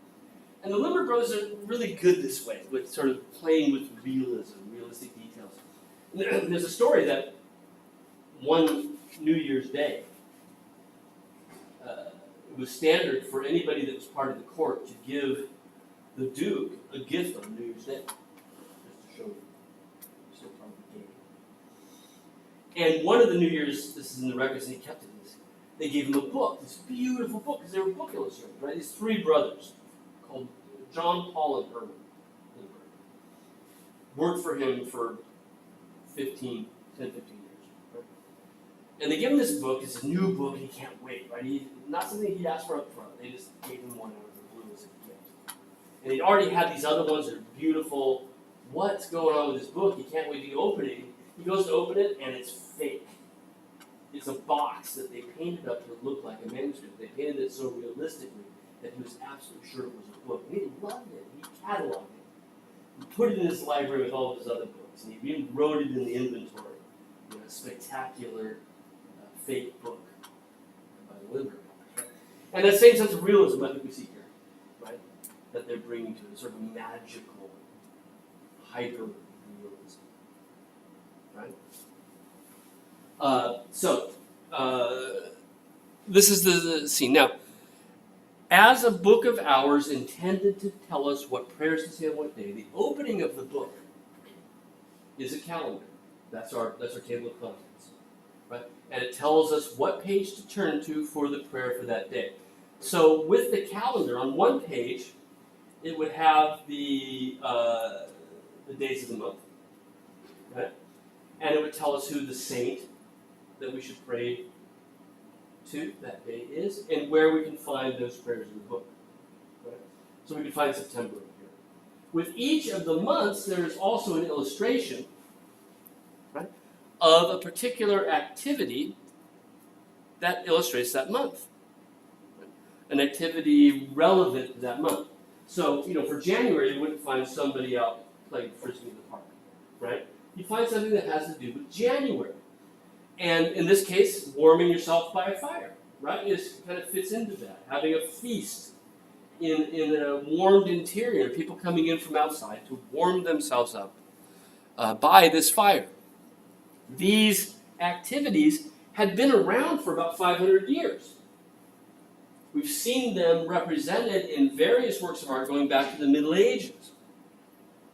S1: And the Limber Brothers are really good this way, with sort of playing with realism, realistic details. And there's a story that one New Year's Day, it was standard for anybody that was part of the court to give the Duke a gift on New Year's Day, just to show still part of the game. And one of the New Year's, this is in the records, and he kept it. They gave him a book, this beautiful book, because they were book illustrators, right? These three brothers, called John, Paul, and Herman, worked for him for 10, 15 years. Right? And they give him this book. It's a new book, and he can't wait, right? Not something he'd asked for up front. They just gave him one out of the blue as a gift. And he'd already had these other ones that are beautiful. What's going on with this book? He can't wait to open it. He goes to open it, and it's fake. It's a box that they painted up to look like a manuscript. They painted it so realistically that he was absolutely sure it was a book. And he loved it. He cataloged it. He put it in his library with all of his other books, and he even wrote it in the inventory. A spectacular fake book by the Lindbergh Brothers. Right? And that same sense of realism I think we see here, right? That they're bringing to it, sort of magical, hyper-realism. Right? This is the scene. Now, as a book of hours intended to tell us what prayers to say on what day, the opening of the book is a calendar. That's our table of contents, right? And it tells us what page to turn to for the prayer for that day. So with the calendar, on one page, it would have the days of the month, right? And it would tell us who the saint that we should pray to that day is, and where we can find those prayers in the book. Right? So we can find September here. With each of the months, there is also an illustration, right, of a particular activity that illustrates that month. Right? An activity relevant to that month. So, for January, you wouldn't find somebody out playing frisbee in the park, right? You find something that has to do with January. And in this case, warming yourself by a fire, right? It kind of fits into that. Having a feast in a warmed interior, people coming in from outside to warm themselves up by this fire. These activities had been around for about 500 years. We've seen them represented in various works of art going back to the Middle Ages.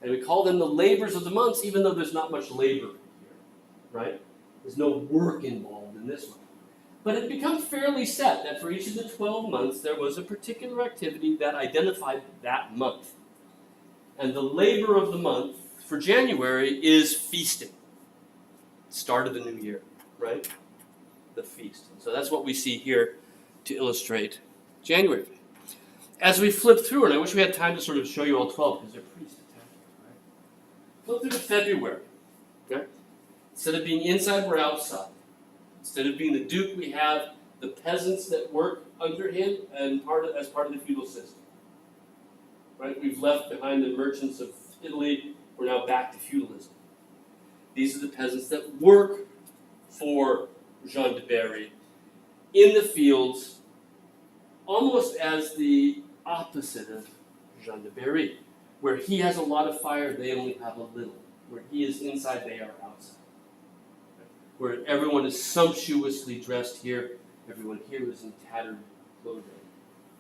S1: And we call them the labors of the months, even though there's not much labor here, right? There's no work involved in this one. But it becomes fairly set that for each of the 12 months, there was a particular activity that identified that month. And the labor of the month for January is feasting. Start of the new year, right? The feast. So that's what we see here to illustrate January. As we flip through, and I wish we had time to sort of show you all 12 because they're pretty spectacular, right? Flip through to February, okay? Instead of being inside, we're outside. Instead of being the duke, we have the peasants that work under him and as part of the feudal system. Right? We've left behind the merchants of Italy. We're now back to feudalism. These are the peasants that work for Jean de Berry in the fields, almost as the opposite of Jean de Berry, where he has a lot of fire, they only have a little. Where he is inside, they are outside. Where everyone is sumptuously dressed here, everyone here is in tattered clothing.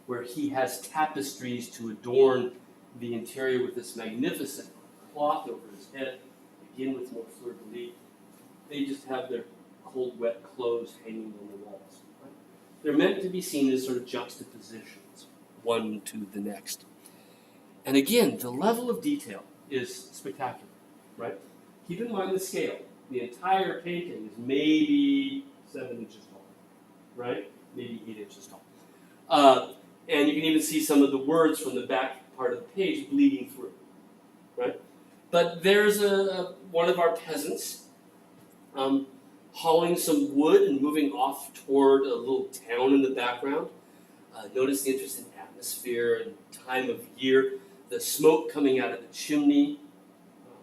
S1: Where he has tapestries to adorn the interior with this magnificent cloth over his head, again with more fleur-de-lis. They just have their cold, wet clothes hanging on the walls. Right? They're meant to be seen as sort of juxtapositions, one to the next. And again, the level of detail is spectacular, right? Keep in mind the scale. The entire painting is maybe 7 inches tall, right? Maybe 8 inches tall. And you can even see some of the words from the back part of the page bleeding through, right? But there's one of our peasants hauling some wood and moving off toward a little town in the background. Notice the interesting atmosphere and time of year. The smoke coming out of the chimney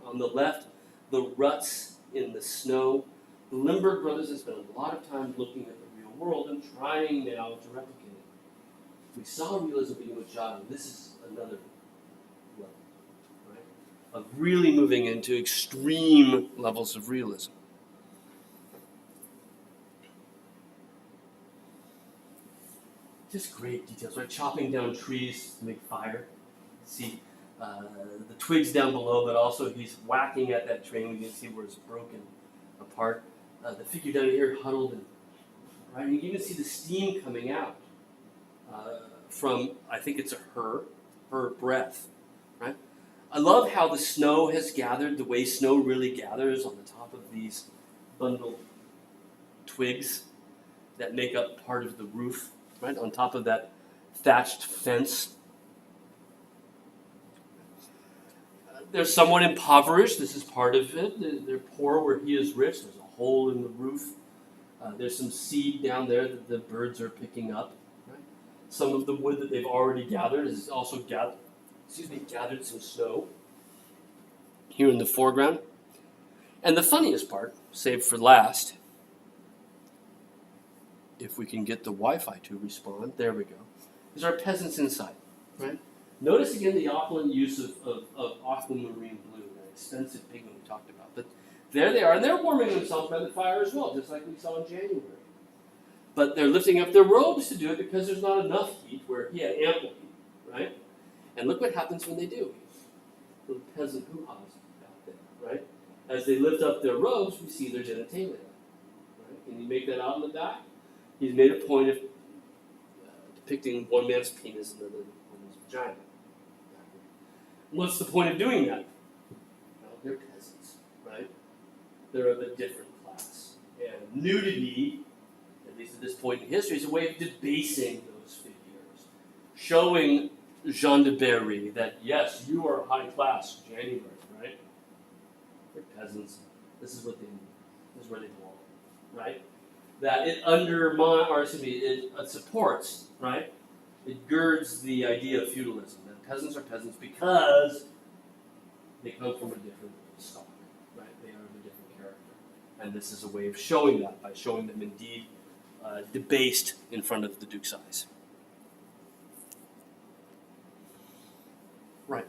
S1: on the left, the ruts in the snow. The Lindbergh brothers have spent a lot of time looking at the real world and trying now to replicate it. We saw realism being with Giotto. This is another level, right? Of really moving into extreme levels of realism. Just great details, right? Chopping down trees to make fire. See the twigs down below, but also he's whacking at that train. We can see where it's broken apart. The figure down here huddled, and right, you can even see the steam coming out from, I think it's her breath, right? I love how the snow has gathered, the way snow really gathers on the top of these bundled twigs that make up part of the roof, right, on top of that thatched fence. They're somewhat impoverished. This is part of it. They're poor where he is rich. There's a hole in the roof. There's some seed down there that the birds are picking up. Right? Some of the wood that they've already gathered is also gathered some snow. here in the foreground. And the funniest part, saved for last, if we can get the Wi-Fi to respond, there we go, is our peasants inside, right? Notice again the opulent use of aquamarine blue, that expensive pigment we talked about. But there they are, and they're warming themselves by the fire as well, just like we saw in January. But they're lifting up their robes to do it because there's not enough heat, where he had ample heat, right? And look what happens when they do. Little peasant hoo-has out there, right? As they lift up their robes, we see their genitalia. Right? Can you make that out in the back? He's made a point of depicting one man's penis and another woman's vagina. What's the point of doing that? Well, they're peasants, right? They're of a different class. And nudity, at least at this point in history, is a way of debasing those figures, showing Jean de Berry that, yes, you are high class, January, right? They're peasants. This is what they need. This is where they belong, right? That it it supports, right? It girds the idea of feudalism, that peasants are peasants because they come from a different stock, right? They are of a different character. And this is a way of showing that, by showing them indeed debased in front of the Duke's eyes. Right.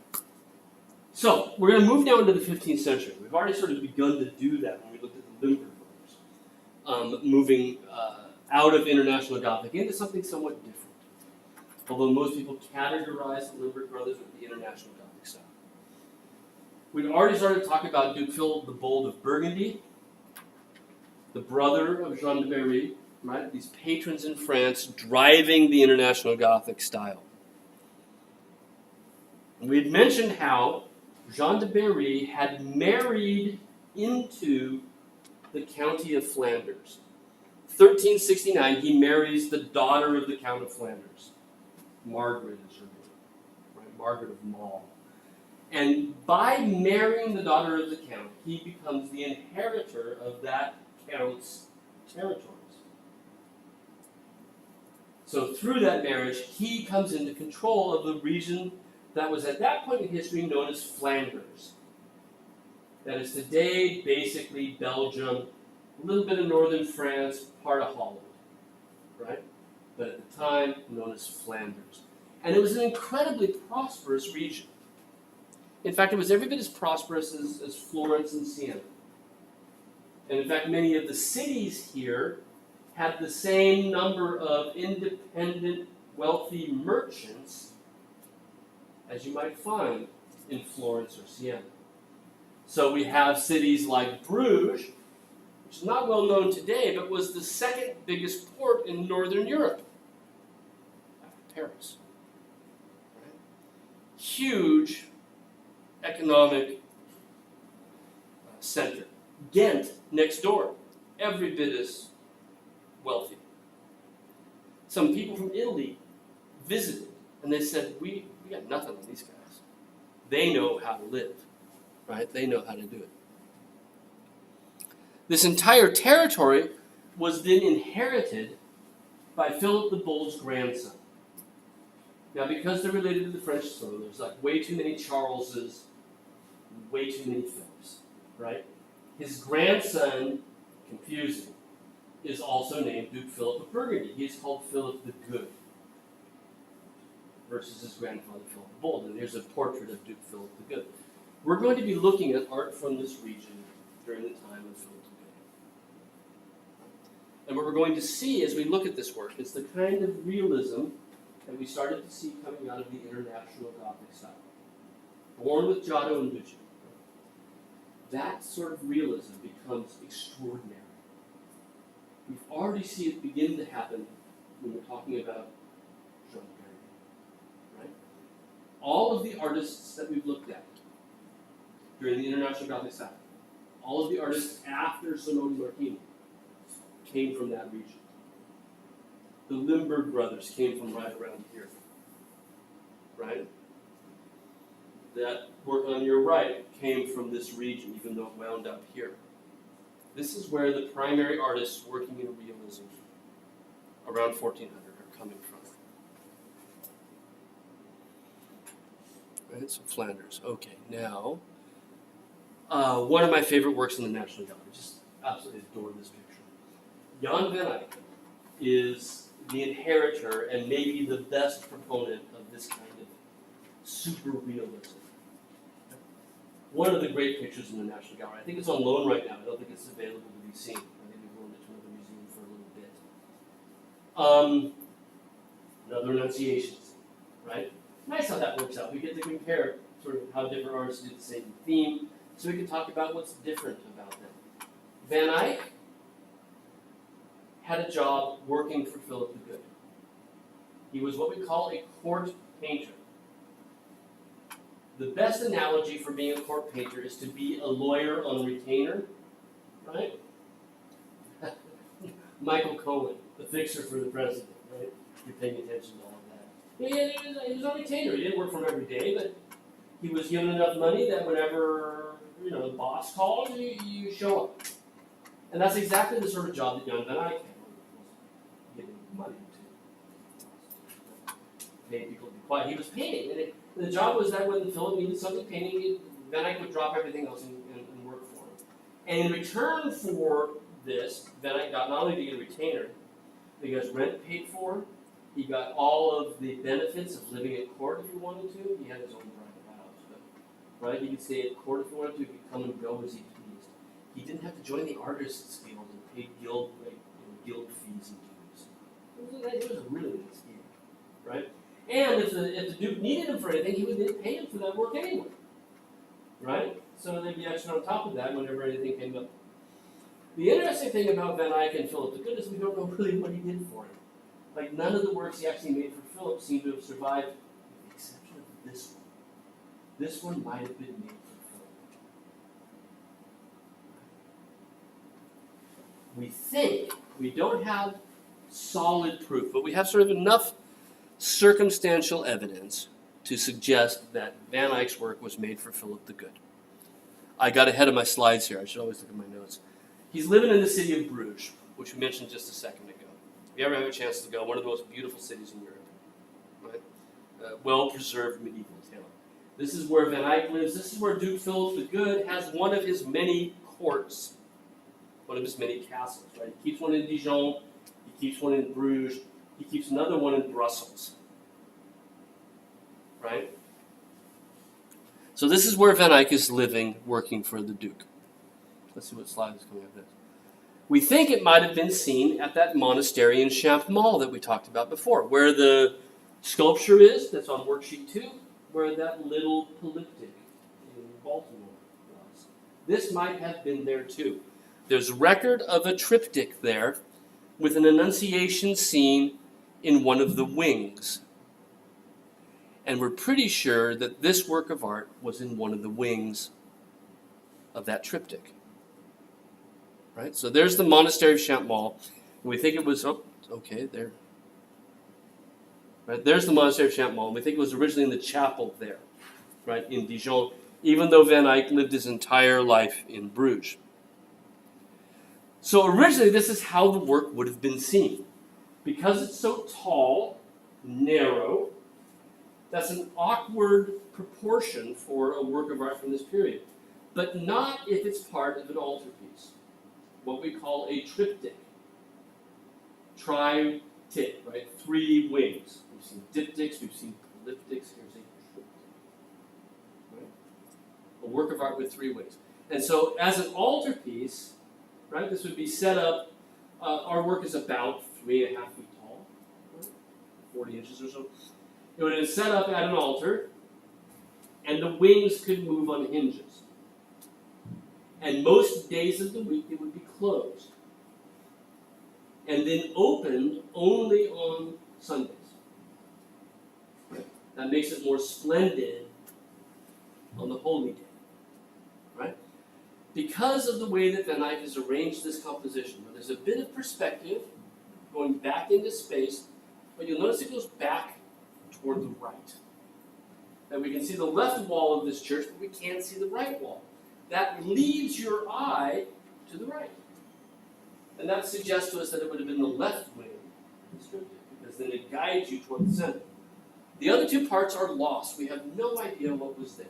S1: So, we're going to move now into the 15th century. We've already sort of begun to do that when we looked at the Limburg brothers, moving out of International Gothic into something somewhat different. Although most people categorize the Limburg brothers with the International Gothic style. We'd already started to talk about Duke Philip the Bold of Burgundy, the brother of Jean de Berry, right? These patrons in France driving the International Gothic style. We had mentioned how Jean de Berry had married into the County of Flanders. 1369, he marries the daughter of the Count of Flanders. Margaret is her name, right? Margaret of Maule. And by marrying the daughter of the Count, he becomes the inheritor of that Count's territories. So through that marriage, he comes into control of the region that was at that point in history known as Flanders. That is today basically Belgium, a little bit of northern France, part of Holland, right? But at the time known as Flanders. And it was an incredibly prosperous region. In fact, it was every bit as prosperous as Florence and Siena. And in fact, many of the cities here had the same number of independent, wealthy merchants as you might find in Florence or Siena. So we have cities like Bruges, which is not well known today, but was the second biggest port in Northern Europe after Paris. Right? Huge economic center. Ghent, next door, every bit as wealthy. Some people from Italy visited, and they said, we got nothing on these guys. They know how to live, right? They know how to do it. This entire territory was then inherited by Philip the Bold's grandson. Now, because they're related to the French throne, there's like way too many Charleses, way too many Philips, right? His grandson, confusing, is also named Duke Philip of Burgundy. He is called Philip the Good versus his grandfather Philip the Bold. And here's a portrait of Duke Philip the Good. We're going to be looking at art from this region during the time of Philip the Good. And what we're going to see as we look at this work is the kind of realism that we started to see coming out of the International Gothic style. Born with Giotto and Gucci. That sort of realism becomes extraordinary. We've already seen it begin to happen when we're talking about Jean de Berry, right? All of the artists that we've looked at during the International Gothic style, all of the artists after Simone Martini came from that region. The Limburg brothers came from right around here, right? That work on your right came from this region, even though it wound up here. This is where the primary artists working in realism around 1400 are coming from. Right, so Flanders. Okay, now One of my favorite works in the National Gallery. Just absolutely adore this picture. Jan van Eyck is the inheritor and maybe the best proponent of this kind of super realism. One of the great pictures in the National Gallery. I think it's on loan right now. I don't think it's available to be seen. I think we've loaned it to another museum for a little bit. Another Annunciations, right? Nice how that works out. We get to compare sort of how different artists do the same theme, so we can talk about what's different about them. Van Eyck had a job working for Philip the Good. He was what we call a court painter. The best analogy for being a court painter is to be a lawyer on retainer, right? Michael Cohen, the fixer for the president, right? You're paying attention to all of that. Yeah, he was on retainer. He didn't work for him every day, but he was given enough money that whenever the boss calls, you show up. And that's exactly the sort of job that Jan van Eyck had. Giving money to pay people to be quiet. He was painting, and the job was that when Philip needed something painting, Van Eyck would drop everything else and work for him. And in return for this, Van Eyck got not only to get a retainer, he got his rent paid for. He got all of the benefits of living at court if he wanted to. He had his own private house, but right, he could stay at court if he wanted to. He could come and go as he pleased. He didn't have to join the Artists Guild and pay guild fees and dues. It was a really nice gig, right? And if the Duke needed him for anything, he would pay him for that work anyway, right? So they'd be extra on top of that whenever anything came up. The interesting thing about Van Eyck and Philip the Good is we don't know really what he did for him. Like, none of the works he actually made for Philip seem to have survived, with the exception of this one. This one might have been made for Philip. We think, we don't have solid proof, but we have sort of enough circumstantial evidence to suggest that Van Eyck's work was made for Philip the Good. I got ahead of my slides here. I should always look at my notes. He's living in the city of Bruges, which we mentioned just a second ago. If you ever have a chance to go, one of the most beautiful cities in Europe, right? Well-preserved medieval town. This is where Van Eyck lives. This is where Duke Philip the Good has one of his many courts, one of his many castles, right? He keeps one in Dijon, he keeps one in Bruges, he keeps another one in Brussels, right? So this is where Van Eyck is living, working for the Duke. Let's see what slide is coming up next. We think it might have been seen at that monastery in Champmont that we talked about before, where the sculpture is, that's on worksheet 2, where that little polyptych in Baltimore was. This might have been there too. There's record of a triptych there with an Annunciation scene in one of the wings. And we're pretty sure that this work of art was in one of the wings of that triptych. Right? So there's the monastery of Champmont. We think it was, there. Right? There's the monastery of Champmont. We think it was originally in the chapel there, right, in Dijon, even though Van Eyck lived his entire life in Bruges. So originally, this is how the work would have been seen. Because it's so tall, narrow, that's an awkward proportion for a work of art from this period. But not if it's part of an altarpiece. What we call a triptych. Triptych, right? 3 wings. We've seen diptychs, we've seen polyptychs, here's a triptych. Right? A work of art with 3 wings. And so as an altarpiece, right, this would be set up, our work is about 3.5 feet tall, right? 40 inches or so. It would be set up at an altar, and the wings could move on hinges. And most days of the week it would be closed. And then opened only on Sundays. That makes it more splendid on the holy day. Right? Because of the way that Van Eyck has arranged this composition, there's a bit of perspective going back into space, but you'll notice it goes back toward the right. And we can see the left wall of this church, but we can't see the right wall. That leads your eye to the right. And that suggests to us that it would have been the left wing because then it guides you toward the center. The other 2 parts are lost. We have no idea what was there.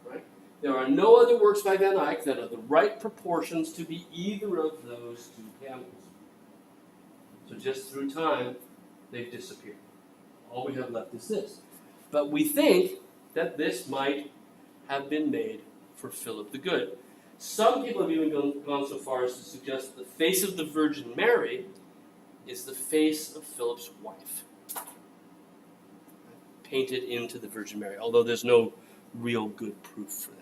S1: Right? There are no other works by Van Eyck that are the right proportions to be either of those two candles. So just through time, they've disappeared. All we have left is this. But we think that this might have been made for Philip the Good. Some people have even gone so far as to suggest the face of the Virgin Mary is the face of Philip's wife, painted into the Virgin Mary, although there's no real good proof for that.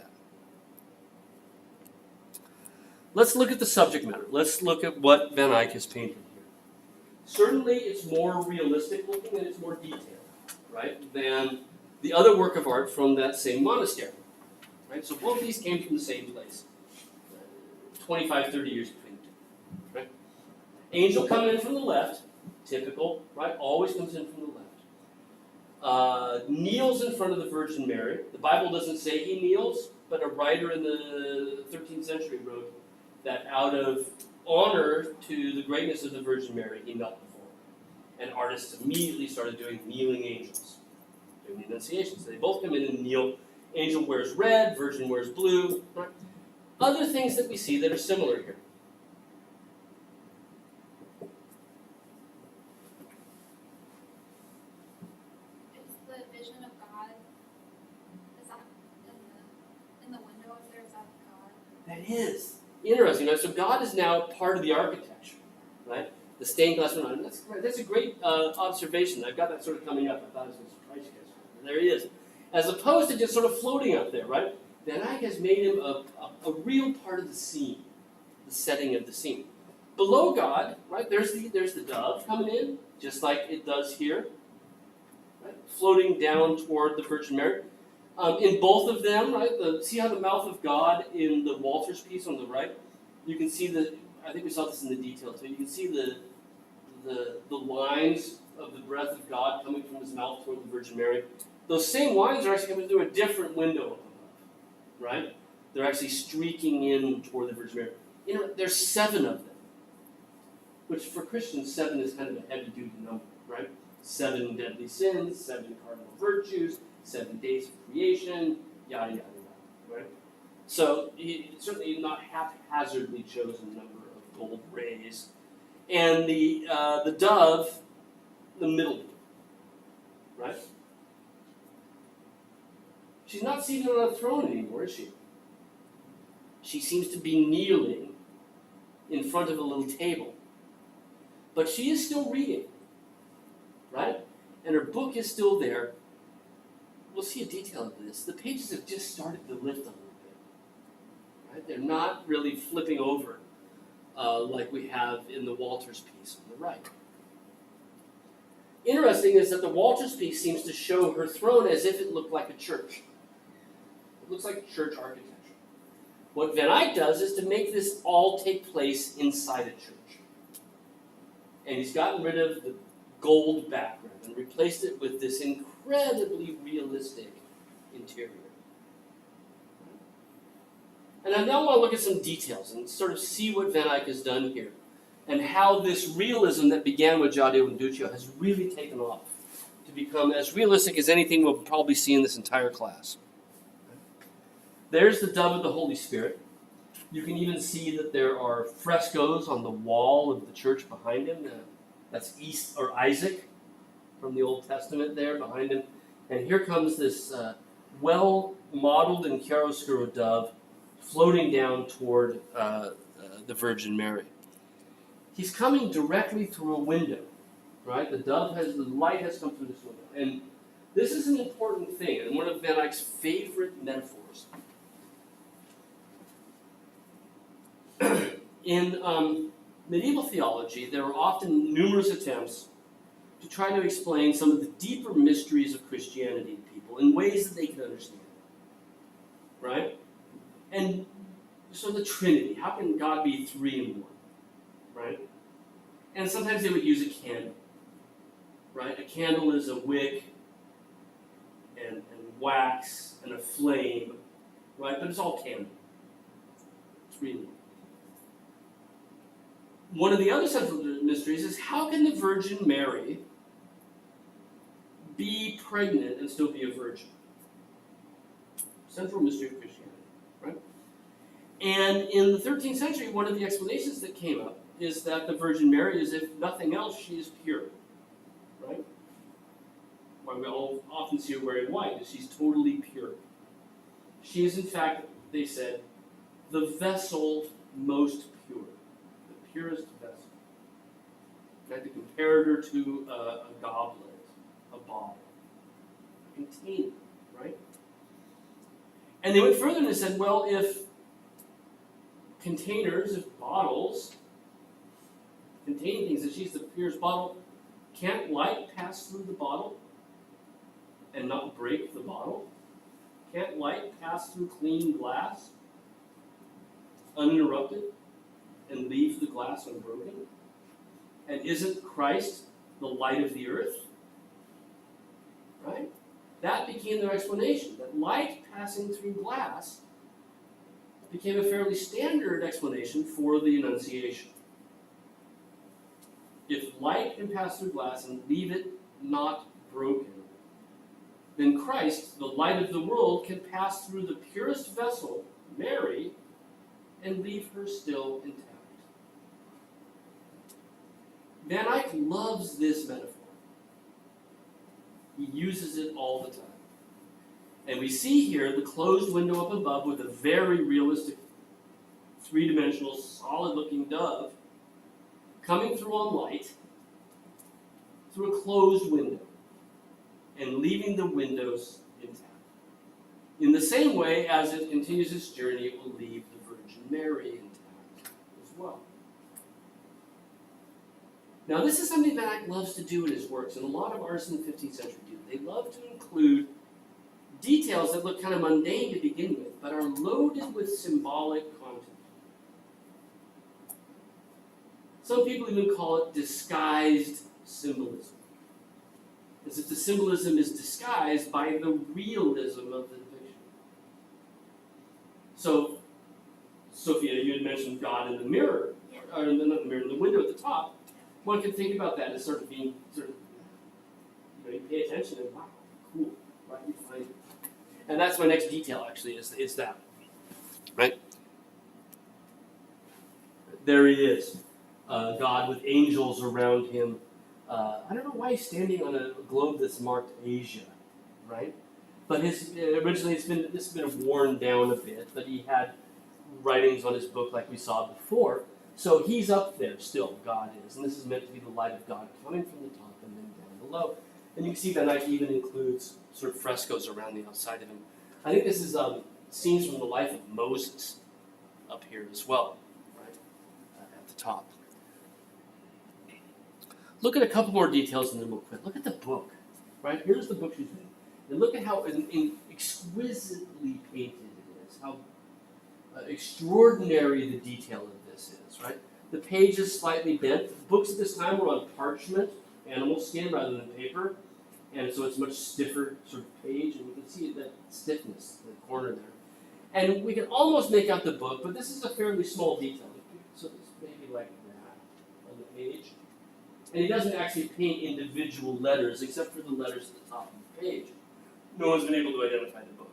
S1: Let's look at the subject matter. Let's look at what Van Eyck has painted here. Certainly it's more realistic looking and it's more detailed, right, than the other work of art from that same monastery. Right? So both these came from the same place. 25, 30 years between the two. Right? Angel coming in from the left, typical, right? Always comes in from the left. Kneels in front of the Virgin Mary. The Bible doesn't say he kneels, but a writer in the 13th century wrote that out of honor to the greatness of the Virgin Mary, he knelt before her. And artists immediately started doing kneeling angels, doing the Annunciation. So they both come in and kneel. Angel wears red, Virgin wears blue. Right? Other things that we see that are similar here.
S2: Is the vision of God, is that in the window up there, is that God?
S1: That is interesting. Right? So God is now part of the architecture, right? The stained glass window. That's a great observation. I've got that sort of coming up. I thought I was going to surprise you guys. There he is. As opposed to just sort of floating up there, right? Van Eyck has made him a real part of the scene, the setting of the scene. Below God, right, there's the dove coming in, just like it does here, right, floating down toward the Virgin Mary. In both of them, right, see how the mouth of God in the Walters piece on the right, you can see I think we saw this in the detail too, you can see the lines of the breath of God coming from his mouth toward the Virgin Mary. Those same lines are actually coming through a different window up above, right? They're actually streaking in toward the Virgin Mary. There's 7 of them, which for Christians, 7 is kind of a heavy-duty number, right? 7 deadly sins, 7 cardinal virtues, 7 days of creation, yada, yada, yada, right? So he certainly not haphazardly chosen a number of gold rays. And the dove, the middle, right? She's not seated on a throne anymore, is she? She seems to be kneeling in front of a little table. But she is still reading, right? And her book is still there. We'll see a detail of this. The pages have just started to lift a little bit, right? They're not really flipping over like we have in the Walters piece on the right. Interesting is that the Walters piece seems to show her throne as if it looked like a church. It looks like church architecture. What Van Eyck does is to make this all take place inside a church. And he's gotten rid of the gold background and replaced it with this incredibly realistic interior. And I now want to look at some details and sort of see what Van Eyck has done here and how this realism that began with Giadio and Duccio has really taken off to become as realistic as anything we'll probably see in this entire class. There's the dove of the Holy Spirit. You can even see that there are frescoes on the wall of the church behind him. That's Isaac from the Old Testament there behind him. And here comes this well-modeled and chiaroscuro dove floating down toward the Virgin Mary. He's coming directly through a window, right? The light has come through this window. And this is an important thing, and one of Van Eyck's favorite metaphors. In medieval theology, there were often numerous attempts to try to explain some of the deeper mysteries of Christianity to people in ways that they could understand. Right? And so the Trinity, how can God be 3 in 1? Right? And sometimes they would use a candle. Right? A candle is a wick and wax and a flame. Right? But it's all candle. 3 in 1. One of the other central mysteries is how can the Virgin Mary be pregnant and still be a virgin? Central mystery of Christianity. right? And in the 13th century, one of the explanations that came up is that the Virgin Mary is, if nothing else, she is pure, right? Why we all often see her wearing white is she's totally pure. She is, in fact, they said, the vessel most pure, the purest vessel. In fact, they compared her to a goblet, a bottle, a container, right? And they went further and they said, well, if containers, if bottles contain things, and she's the purest bottle, can't light pass through the bottle and not break the bottle? Can't light pass through clean glass uninterrupted and leave the glass unbroken? And isn't Christ the light of the earth? Right? That became their explanation, that light passing through glass became a fairly standard explanation for the Annunciation. If light can pass through glass and leave it not broken, then Christ, the light of the world, can pass through the purest vessel, Mary, and leave her still intact. Van Eyck loves this metaphor. He uses it all the time. And we see here the closed window up above with a very realistic, three-dimensional, solid-looking dove coming through on light through a closed window and leaving the windows intact. In the same way, as it continues its journey, it will leave the Virgin Mary intact as well. Now, this is something that Eyck loves to do in his works, and a lot of artists in the 15th century do. They love to include details that look kind of mundane to begin with, but are loaded with symbolic content. Some people even call it disguised symbolism, as if the symbolism is disguised by the realism of the depiction. So, Sophia, you had mentioned God in the mirror, or not the mirror, in the window at the top. One can think about that as sort of being, you pay attention and wow, cool, right? You find it. And that's my next detail, actually, is that, right? There he is, God with angels around him. I don't know why he's standing on a globe that's marked Asia, right? But originally this has been worn down a bit, but he had writings on his book like we saw before. So he's up there still, God is. And this is meant to be the light of God coming from the top and then down below. And you can see that Eyck even includes sort of frescoes around the outside of him. I think this is scenes from the life of Moses up here as well, right, at the top. Look at a couple more details and then we'll quit. Look at the book, right? Here's the book she's in. And look at how exquisitely painted it is, how extraordinary the detail of this is, right? The page is slightly bent. Books at this time were on parchment, animal skin, rather than paper. And so it's a much stiffer sort of page, and you can see that stiffness in the corner there. And we can almost make out the book, but this is a fairly small detail. So it's maybe like that on the page. And he doesn't actually paint individual letters, except for the letters at the top of the page. No one's been able to identify the book.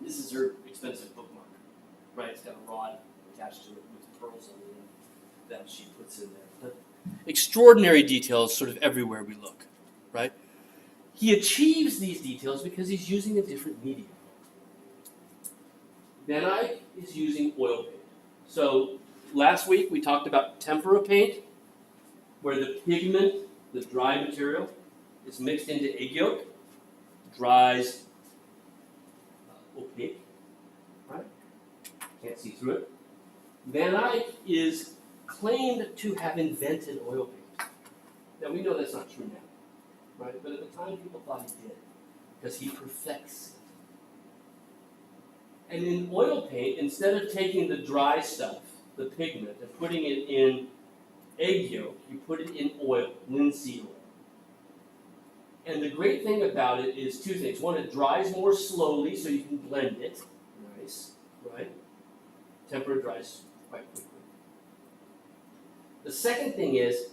S1: This is her expensive bookmark, right? It's got a rod attached to it with pearls on it that she puts in there. But extraordinary details sort of everywhere we look, right? He achieves these details because he's using a different medium. Van Eyck is using oil paint. So last week we talked about tempera paint, where the pigment, the dry material, is mixed into egg yolk, dries opaque, right? Can't see through it. Van Eyck is claimed to have invented oil paint. Now we know that's not true now, right? But at the time people thought he did, because he perfects it. And in oil paint, instead of taking the dry stuff, the pigment, and putting it in egg yolk, you put it in oil, linseed oil. And the great thing about it is two things. One, it dries more slowly, so you can blend it. Nice, right? Tempera dries quite quickly. The second thing is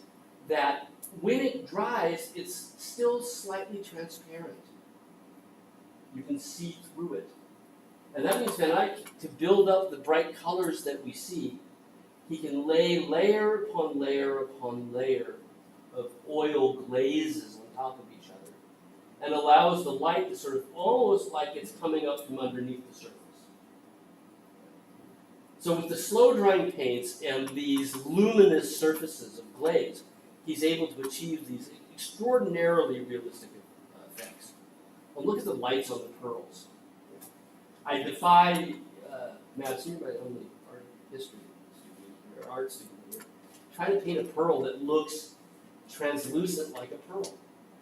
S1: that when it dries, it's still slightly transparent. You can see through it. And that means Van Eyck, to build up the bright colors that we see, he can lay layer upon layer upon layer of oil glazes on top of each other, and allows the light to sort of almost like it's coming up from underneath the surface. So with the slow drying paints and these luminous surfaces of glaze, he's able to achieve these extraordinarily realistic effects. Well, look at the lights on the pearls. I defy Madison, you're my only art history student or art student here. Try to paint a pearl that looks translucent like a pearl,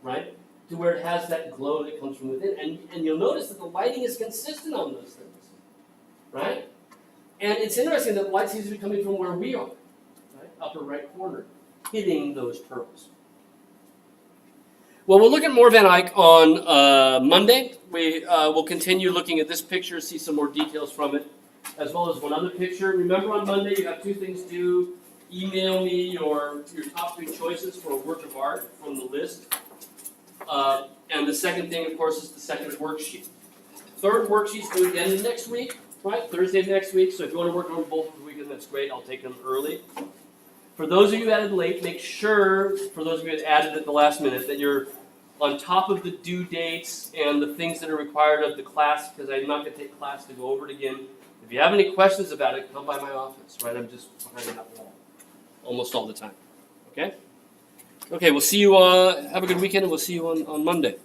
S1: right? To where it has that glow that comes from within. And you'll notice that the lighting is consistent on those things, right? And it's interesting that the light seems to be coming from where we are, right? Upper right corner, hitting those pearls. Well, we'll look at more Van Eyck on Monday. We will continue looking at this picture, see some more details from it, as well as one other picture. Remember, on Monday you have two things to do. Email me your top 3 choices for a work of art from the list. And the second thing, of course, is the second worksheet. Third worksheet's due again next week, right? Thursday of next week. So if you want to work on both of the weekend, that's great. I'll take them early. For those of you who added late, make sure, for those of you that added at the last minute, that you're on top of the due dates and the things that are required of the class, because I'm not going to take class to go over it again. If you have any questions about it, come by my office, right? I'm just behind that wall almost all the time. Okay? Okay, we'll see you, have a good weekend, and we'll see you on Monday.